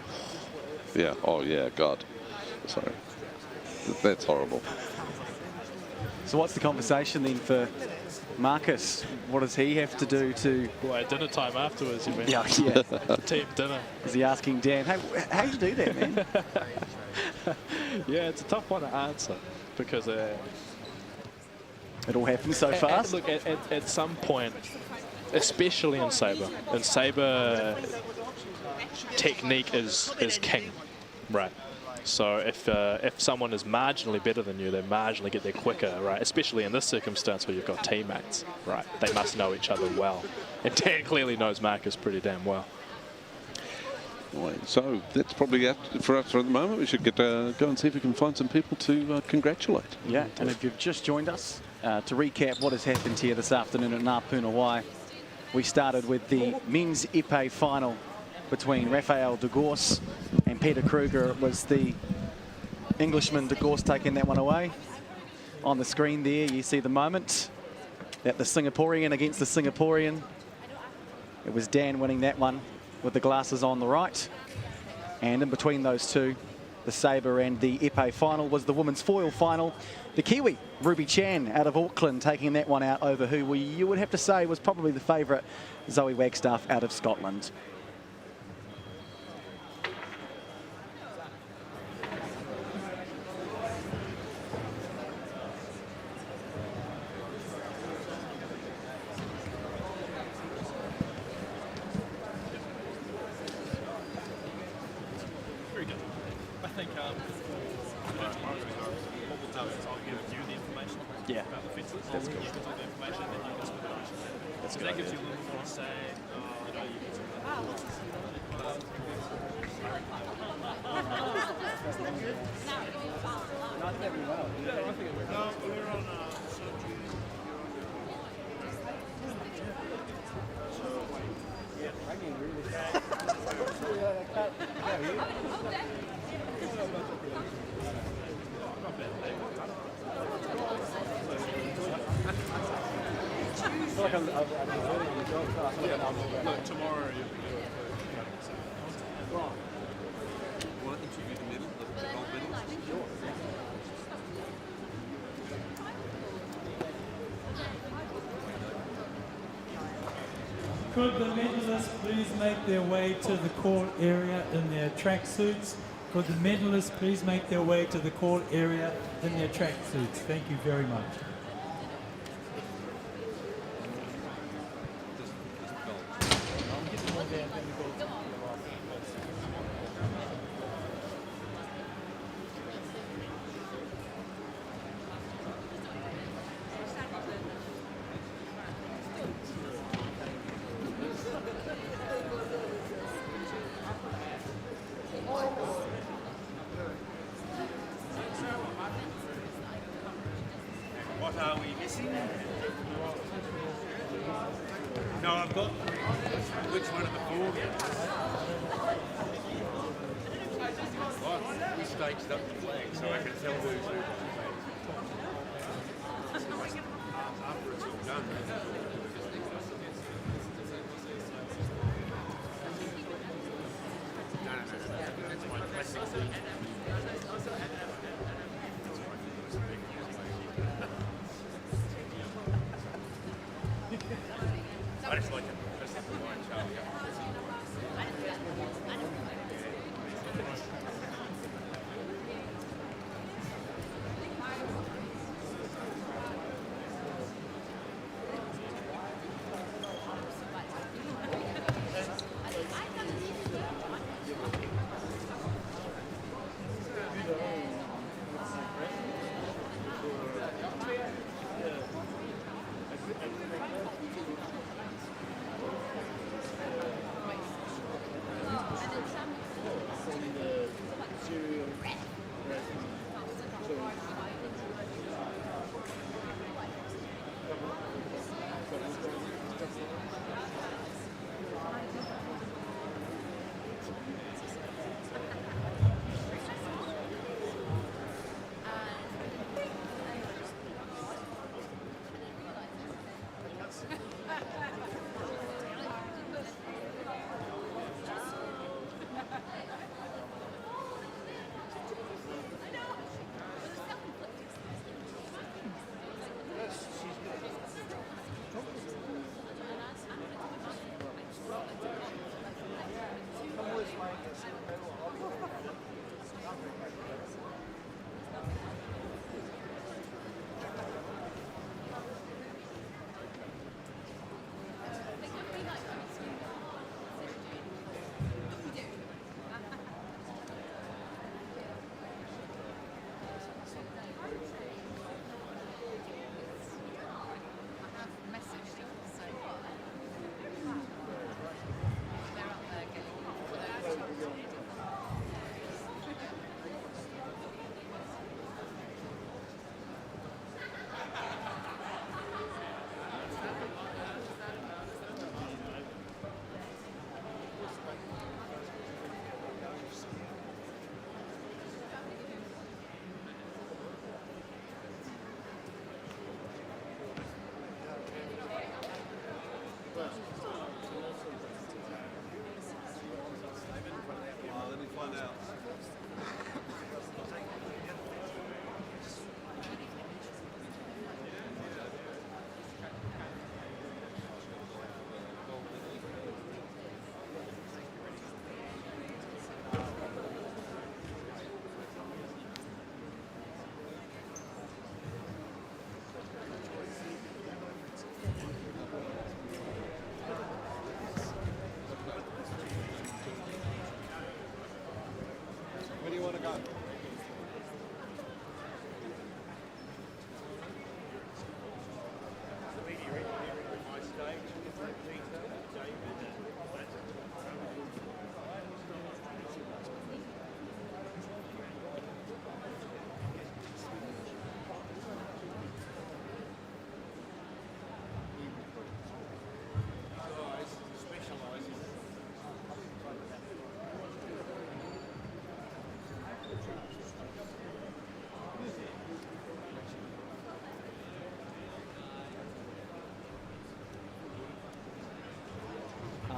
Yeah. Oh, yeah. God. Sorry. That's horrible. So what's the conversation then for Marcus? What does he have to do to... Well, at dinner time afterwards, you mean? Yeah. Team dinner. Is he asking Dan, hey, how'd you do that, man? Yeah, it's a tough one to answer because... it all happens so fast. Look, at some point, especially in sabre, technique is king, right? So if someone is marginally better than you, they marginally get there quicker, right? Especially in this circumstance where you've got teammates, right? They must know each other well. And Dan clearly knows Marcus pretty damn well. So that's probably it for us for the moment. We should get go and see if we can find some people to congratulate. Yeah, and if you've just joined us, to recap what has happened here this afternoon at Ngā Puna Wai, we started with the men's epee final between Rafael de Gorse and Peter Kruger. It was the Englishman de Gorse taking that one away. On the screen there, you see the moment that the Singaporean against the Singaporean. It was Dan winning that one with the glasses on the right. And in between those two, the sabre and the epee final was the women's foil final. The Kiwi, Ruby Chan, out of Auckland, taking that one out over who you would have to say was probably the favourite, Zoe Wagstaff, out of Scotland. Yeah, that's good. That's good. That gives you a little more say. Not very well. No, we're on Look, tomorrow you'll be doing Want to interview the medal, the gold medals? Could the medalists please make their way to the court area in their tracksuits? Could the medalists please make their way to the court area in their tracksuits? Thank you very much. What are we missing? No, I've got which one of the four? We staged up the flag so I can tell who's who. After it's all done. No, that's my classic thing. I just like it. That's like the wine chart.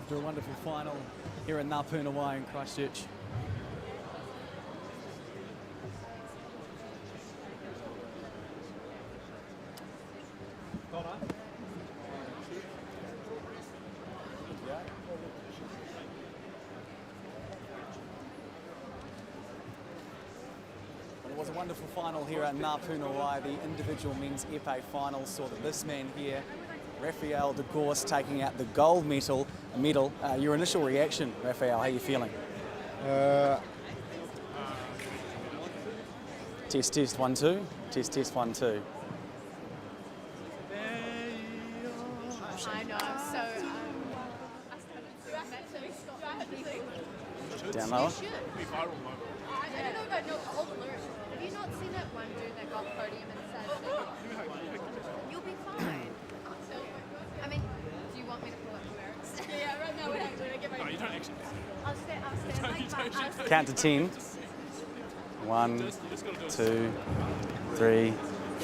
after a wonderful final here in Ngā Puna Wai in Christchurch. It was a wonderful final here at Ngā Puna Wai. The individual men's epee final saw that this man here, Rafael de Gorse, taking out the gold medal. Your initial reaction, Rafael, how are you feeling? Test, test, 1, 2. Test, test, 1, 2. I know, so Down lower. I don't know if I know all the lyrics. Have you not seen that one dude that got podium and said, you'll be fine? I mean, do you want me to pull up the lyrics? Yeah, right now we're not doing it. No, you don't actually. I'll stand like that. Count to 10. 1, 2, 3,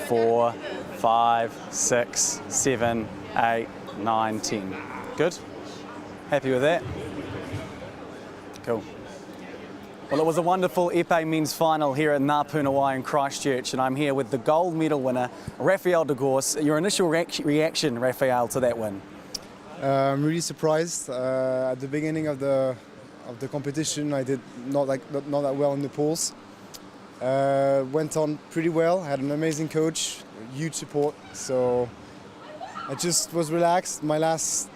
4, 5, 6, 7, 8, 9, 10. Good? Happy with that? Cool. Well, it was a wonderful epee men's final here at Ngā Puna Wai in Christchurch, and I'm here with the gold medal winner, Rafael de Gorse. Your initial reaction, Rafael, to that win? I'm really surprised. At the beginning of the competition, I did not that well in the pools. Went on pretty well. Had an amazing coach, huge support. So I just was relaxed. My last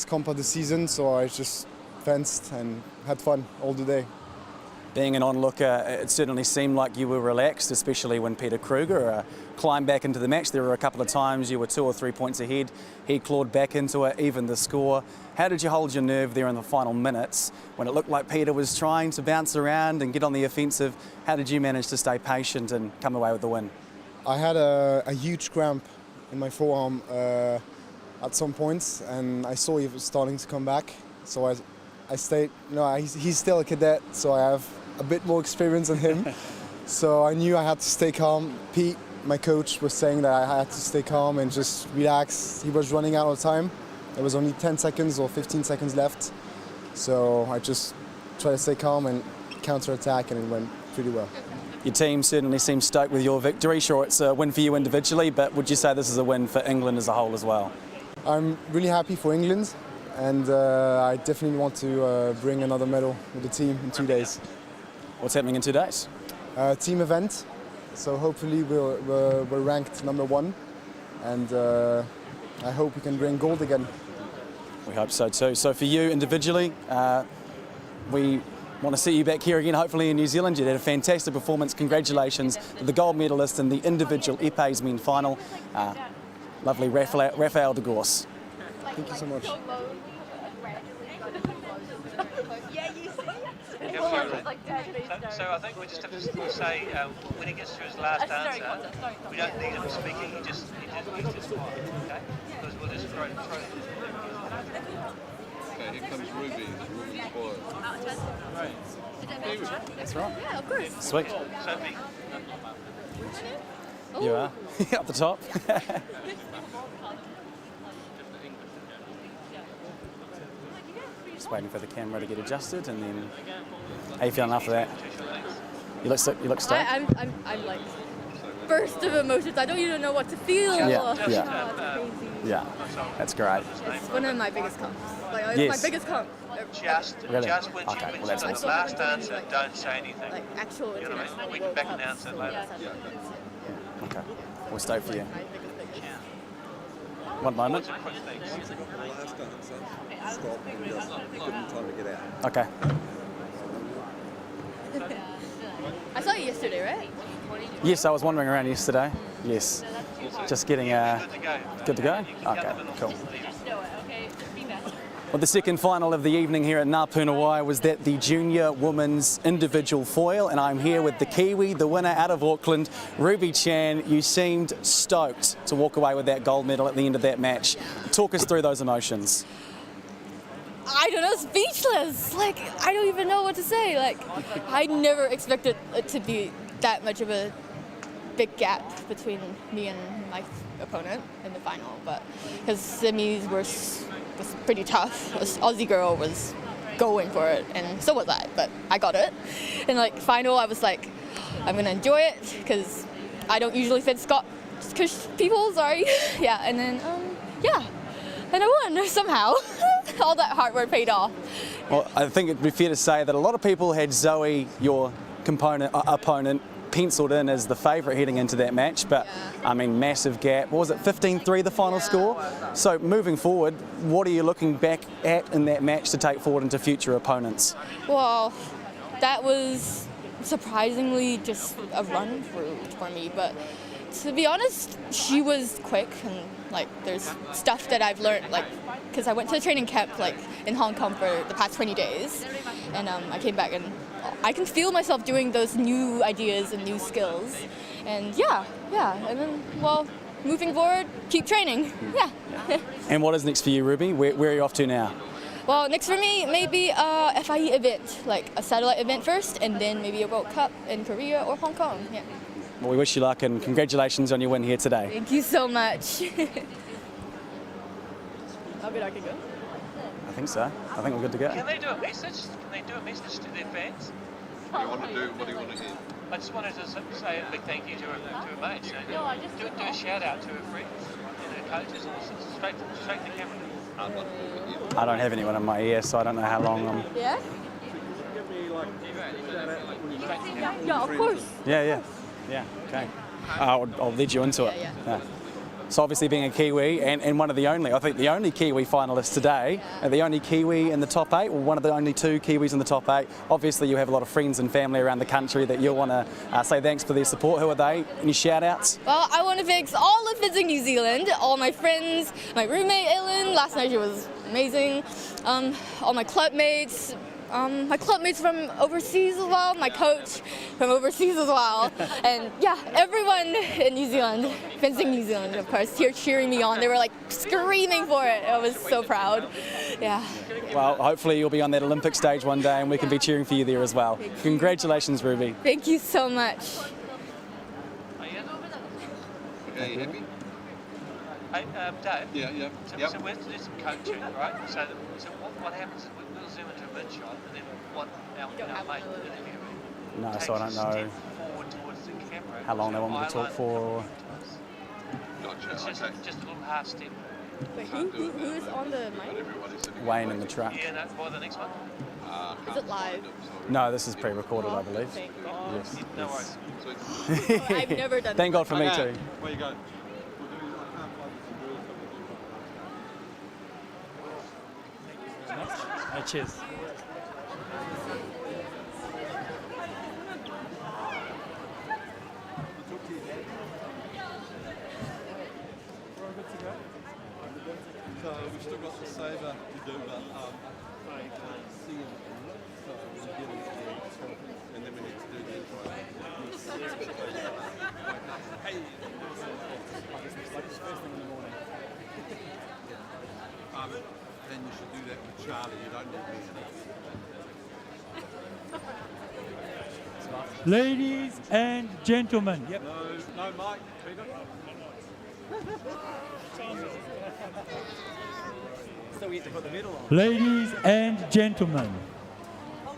comp of the season, so I just fenced and had fun all the day. Being an onlooker, it certainly seemed like you were relaxed, especially when Peter Kruger climbed back into the match. There were a couple of times you were 2 or 3 points ahead. He clawed back into it, even the score. How did you hold your nerve there in the final minutes when it looked like Peter was trying to bounce around and get on the offensive? How did you manage to stay patient and come away with the win? I had a huge cramp in my forearm at some points, and I saw he was starting to come back. So I stayed. He's still a cadet, so I have a bit more experience than him. So I knew I had to stay calm. Pete, my coach, was saying that I had to stay calm and just relax. He was running out of time. There was only 10 seconds or 15 seconds left. So I just tried to stay calm and counter-attack, and it went pretty well. Your team certainly seems stoked with your victory. Sure, it's a win for you individually, but would you say this is a win for England as a whole as well? I'm really happy for England, and I definitely want to bring another medal with the team in 2 days. What's happening in 2 days? Team event, so hopefully we're ranked number 1, and I hope we can bring gold again. We hope so too. So for you individually, we want to see you back here again, hopefully in New Zealand. You had a fantastic performance. Congratulations to the gold medalist in the individual epees men final. Lovely Rafael de Gorse. Thank you so much. So I think we just have to say when he gets to his last answer, we don't need him speaking. He just okay? Because we'll just throw it. Okay, here comes Ruby. Ruby's boy. That's right. Yeah, of course. Sweet. Sophie. You are up the top. Just waiting for the camera to get adjusted, and then how you feeling after that? You look stoked. I'm like burst of emotions. I don't even know what to feel. Yeah. It's crazy. Yeah, that's great. It's one of my biggest comps. Like, it's Yes. my biggest comp. Just Really? when Okay, you well, that's the awesome. last answer, don't say anything. Like actual You know what I international mean? We can World back Cups. announce it later. Okay, we're stoked for you. My biggest thing. One moment. Last answer, stop and just give him time to get out. Okay. I saw you yesterday, right? Yes, I was wandering around yesterday. Yes. Just getting good to go? Okay, cool. Well, the second final of the evening here at Ngā Puna Wai was that the junior women's individual foil, and I'm here with the Kiwi, the winner out of Auckland, Ruby Chan. You seemed stoked to walk away with that gold medal at the end of that match. Talk us through those emotions. I don't know, speechless. Like, I don't even know what to say. Like, I never expected it to be that much of a big gap between me and my opponent in the final, but because semis were was pretty tough. This Aussie girl was going for it, and so was I, but I got it. And like final, I was like, I'm gonna enjoy it because I don't usually fit Scottish people, sorry. Yeah, and then yeah, and I won somehow. All that hard work paid off. Well, I think it'd be fair to say that a lot of people had Zoe, your opponent, penciled in as the favourite heading into that match, but I mean, massive gap. What was it, 15-3 the final score? So moving forward, what are you looking back at in that match to take forward into future opponents? Well, that was surprisingly just a run through for me, but to be honest, she was quick, and like there's stuff that I've learned, like because I went to a training camp like in Hong Kong for the past 20 days, and I came back and I can feel myself doing those new ideas and new skills, and yeah, and then well, moving forward, keep training, yeah. And what is next for you, Ruby? Where are you off to now? Well, next for me, maybe a FIE event, like a satellite event first, and then maybe a World Cup in Korea or Hong Kong, yeah. Well, we wish you luck and congratulations on your win here today. Thank you so much. I mean, I can go? I think so. I think we're good to go. Can they do a message? Can they do a message to their fans? What do you want to do? What do you want to hear? I just wanted to say a big thank you to her mates. Do a shout out to her friends and her coaches, straight to the camera. I don't have anyone in my ear, so I don't know how long I'm... Yeah? Yeah, of course. Yeah, okay. I'll lead you into it. Yeah. So obviously being a Kiwi and one of the only, I think the only Kiwi finalists today, and the only Kiwi in the top 8, or one of the only 2 Kiwis in the top 8, obviously you have a lot of friends and family around the country that you'll want to say thanks for their support. Who are they? Any shout outs? Well, I want to thank all of Fencing New Zealand, all my friends, my roommate Ellen, last night she was amazing, all my club mates from overseas as well, my coach from overseas as well, and yeah, everyone in New Zealand, Fencing New Zealand, of course, here cheering me on. They were like screaming for it. I was so proud. Yeah. Well, hopefully you'll be on that Olympic stage one day and we can be cheering for you there as well. Congratulations, Ruby. Thank you so much. Okay, you happy? Hey, Dave? Yeah. So we have to do some coaching, right? So what happens is we'll zoom into a mid shot, and then what our mate No, so I don't know how long they want me to talk for. Gotcha. It's just a little half step. Wait, who's on the mic? Wayne in the truck. Yeah, no, for the next one. Is it live? No, this is pre-recorded, I believe. Thank God. Yes. No worries. I've never done Thank God for me too. Where you go? Cheers. So we've still got the saver to do, but sing it. So we'll get it and then we need to do the intro. Hey. Then you should do that with Charlie. You don't need me. Ladies and gentlemen. No, Mike. Still yet to put the medal on. Ladies and gentlemen,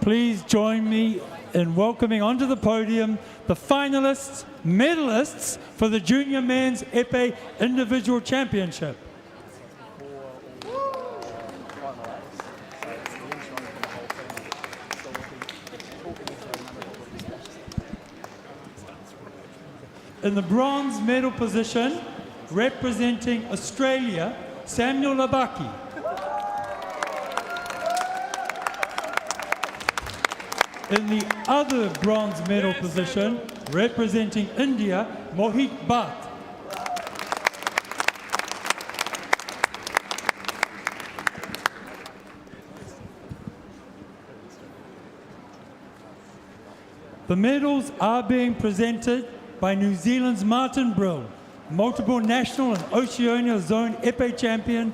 please join me in welcoming onto the podium the finalists, medalists for the Junior Men's Epee Individual Championship. In the bronze medal position, representing Australia, Samuel Labaki. In the other bronze medal position, representing India, Mohit Bhatt. The medals are being presented by New Zealand's Martin Brill, multiple national and Oceania Zone Epee champion,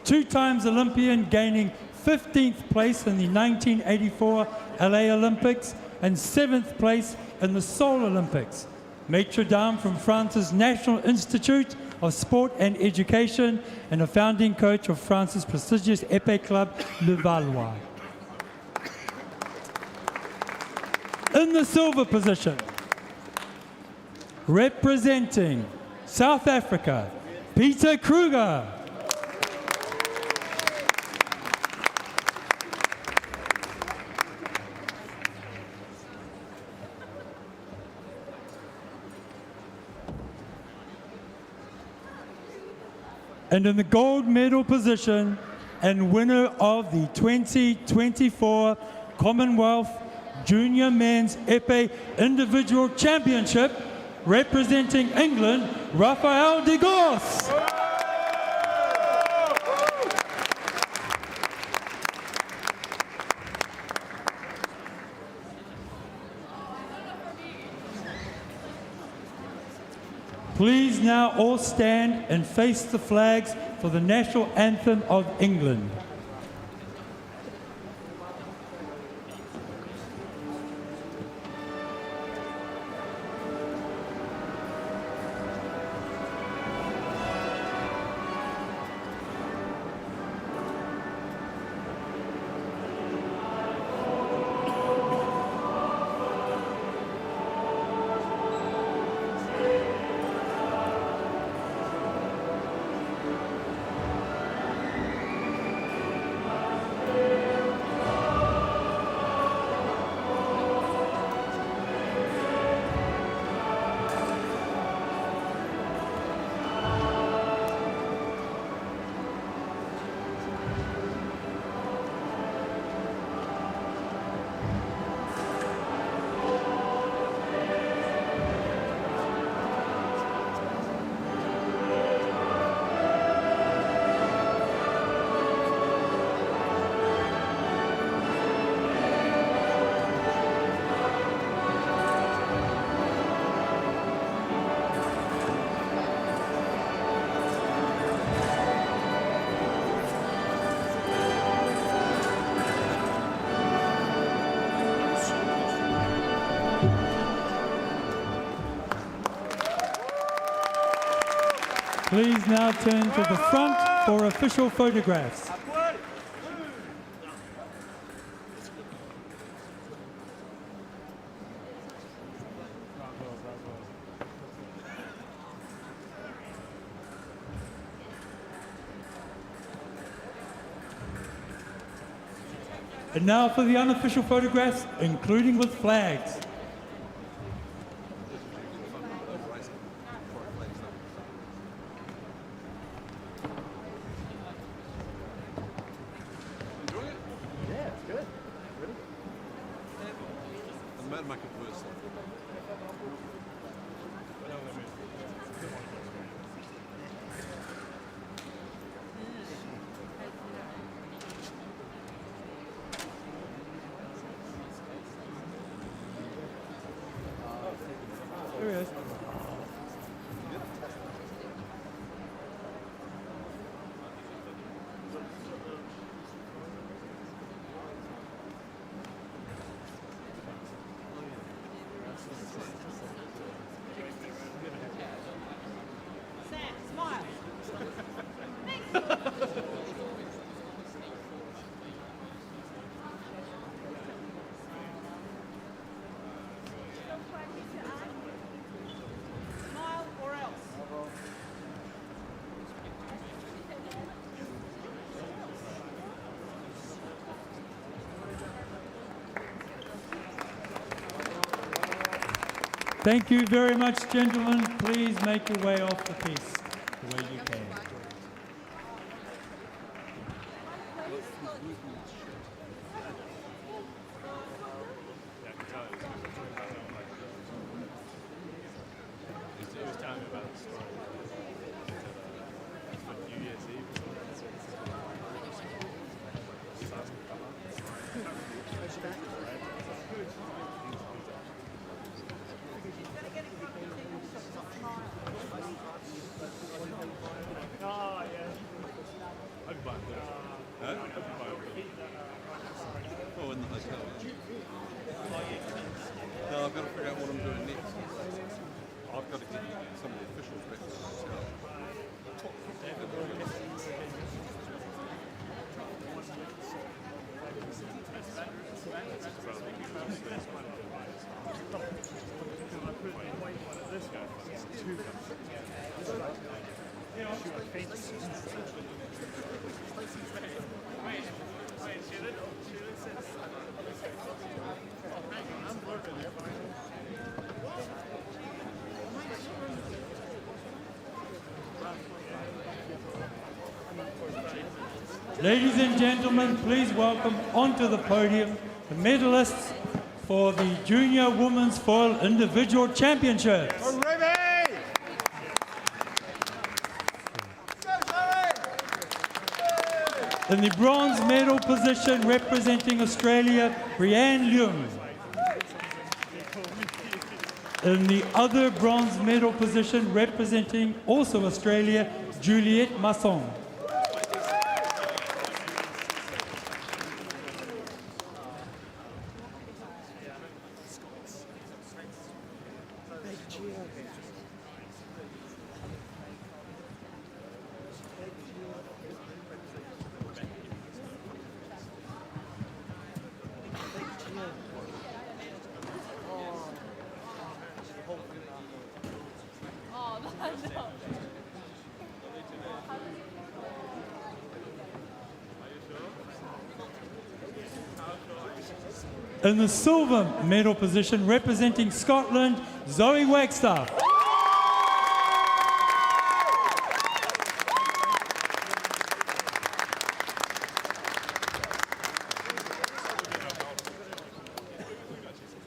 2 times Olympian, gaining 15th place in the 1984 LA Olympics and 7th place in the Seoul Olympics. Maitre Dame from France's National Institute of Sport and Education and a founding coach of France's prestigious épée club, Le Valois. In the silver position, representing South Africa, Peter Kruger. And in the gold medal position and winner of the 2024 Commonwealth Junior Men's Épée Individual Championship, representing England, Rafael de Goss. Please now all stand and face the flags for the national anthem of England. Please now turn to the front for official photographs. And now for the unofficial photographs, including with flags. There he is. Thank you very much, gentlemen. Please make your way off the piste the way you can. No, Ladies and gentlemen, please welcome onto the podium the medalists for the Junior Women's Foil Individual Championships. In the bronze medal position representing Australia, Brianne Leung. In the other bronze medal position representing also Australia, Juliette Masson. In the silver medal position representing Scotland, Zoe Wagstaff.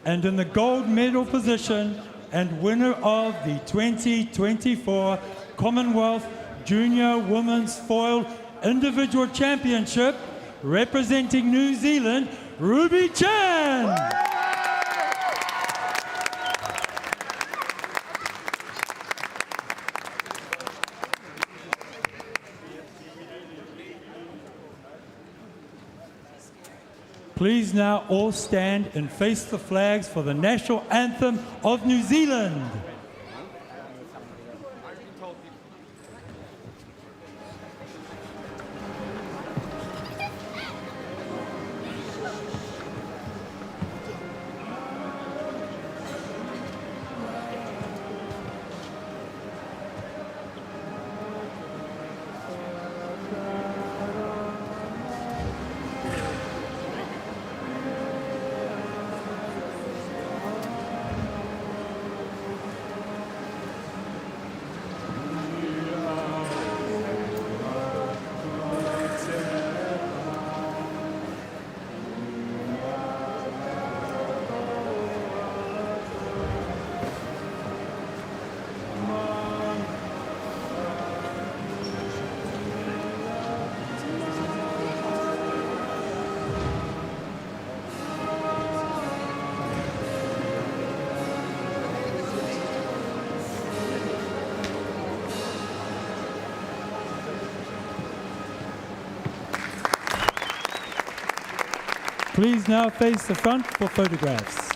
And in the gold medal position and winner of the 2024 Commonwealth Junior Women's Foil Individual Championship representing New Zealand, Ruby Chan. Please now all stand and face the flags for the national anthem of New Zealand. Please now face the front for photographs.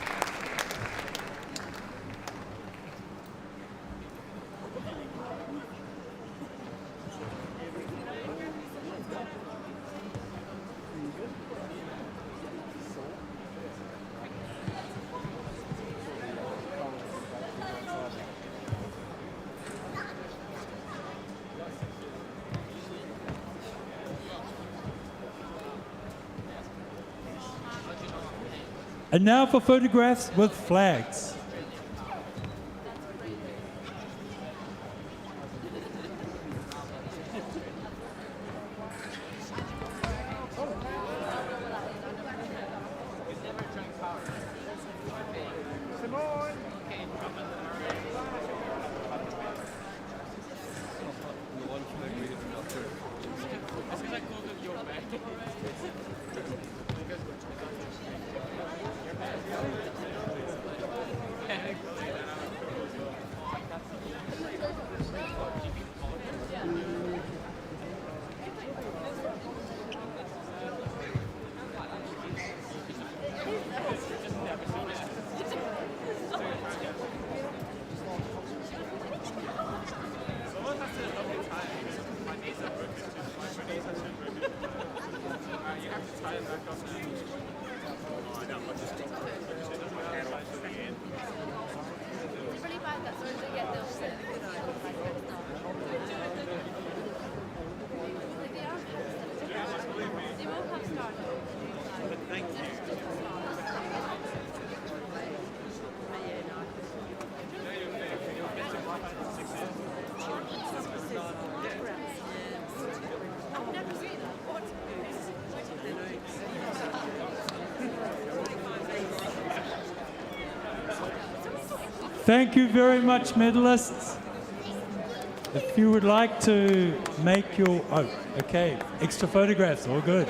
And now for photographs with flags. Thank you very much, medalists. If you would like to make your, oh, okay, extra photographs, all good.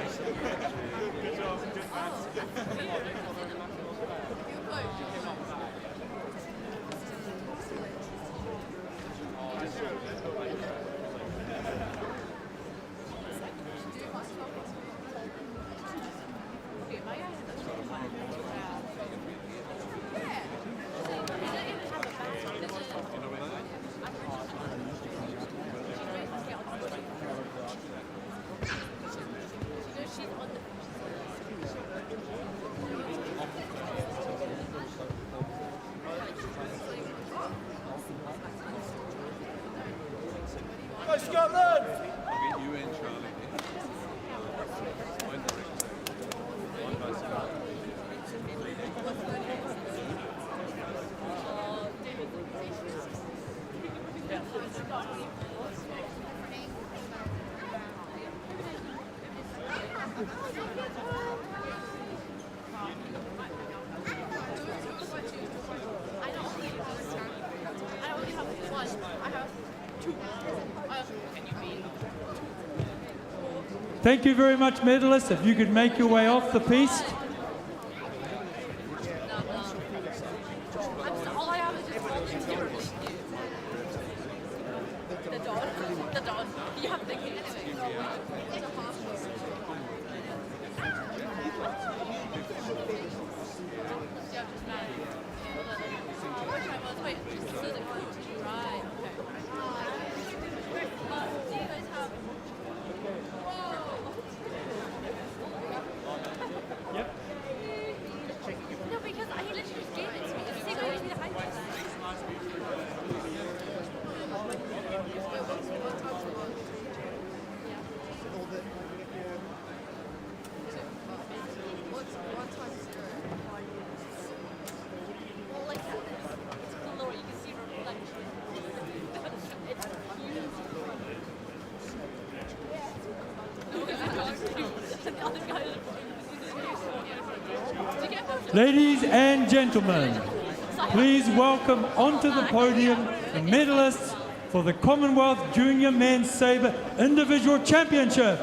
Thank you very much, medalists. If you could make your way off the piste. No, because he literally just gave it to me. It's the same way as me the high Ladies and gentlemen, please welcome onto the podium the medalists for the Commonwealth Junior Men's Sabre Individual Championship.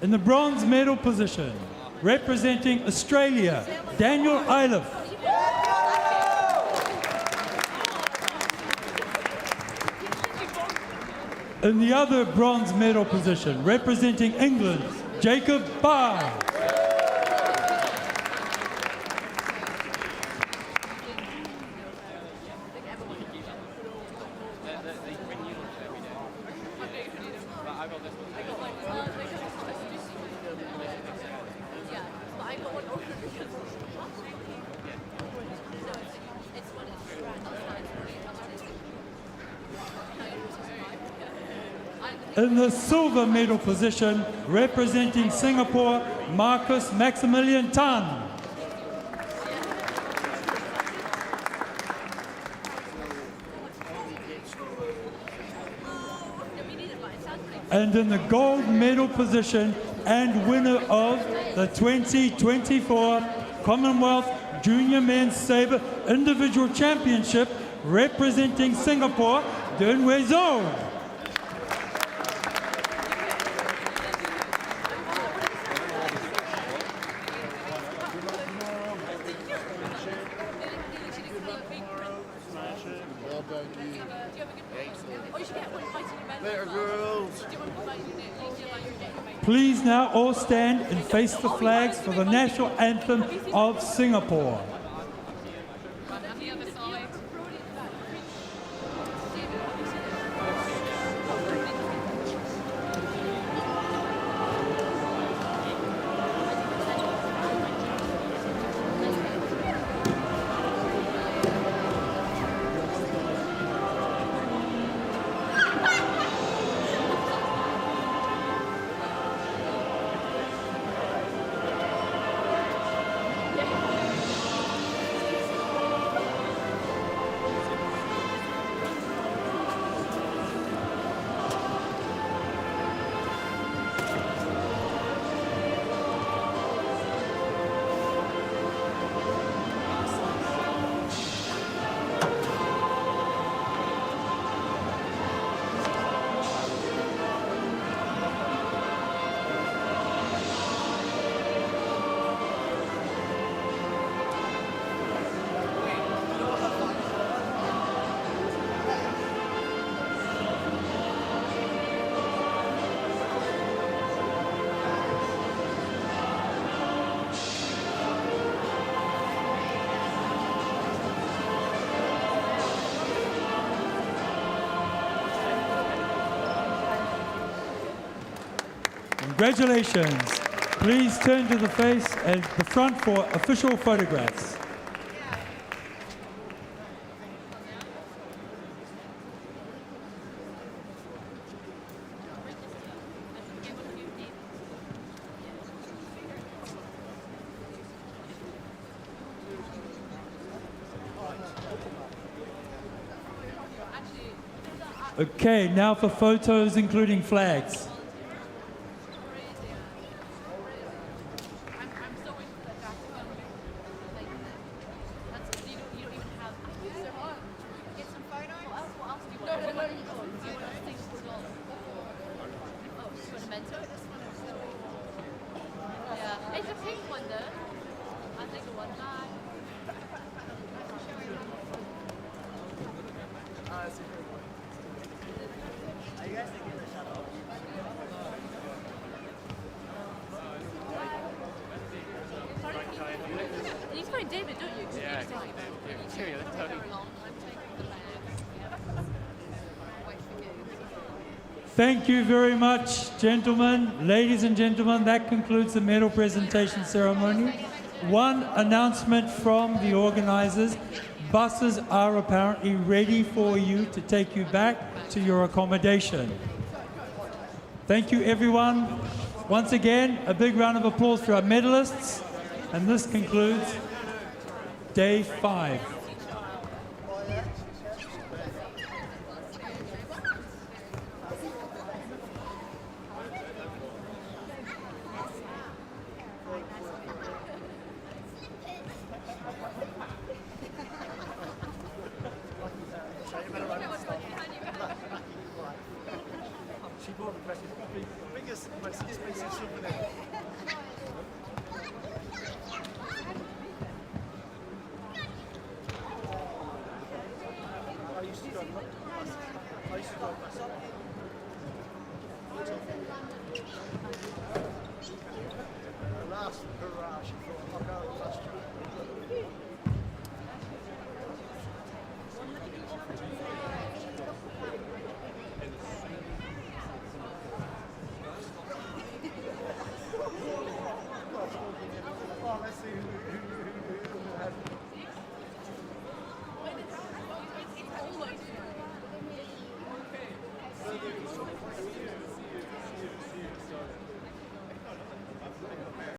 In the bronze medal position, representing Australia, Daniel Iliff. In the other bronze medal position, representing England, Jacob Barr. In the silver medal position, representing Singapore, Marcus Maximilian Tan. And in the gold medal position and winner of the 2024 Commonwealth Junior Men's Sabre Individual Championship, representing Singapore, Dun Wei Zhou. Please now all stand and face the flags for the national anthem of Singapore. Congratulations. Please turn to the face at the front for official photographs. Okay, now for photos including flags. It's a pink one though. I think one line. Are you guys thinking of the shuttle? You find David, don't you? Yeah, Each time. I'm taking the bags. Thank you very much, gentlemen. Ladies and gentlemen, that concludes the medal presentation ceremony. One announcement from the organizers. Buses are apparently ready for you to take you back to your accommodation. Thank you, everyone. Once again, a big round of applause for our medalists. And this concludes day 5. She bought the biggest, most expensive souvenir. I used to go myself.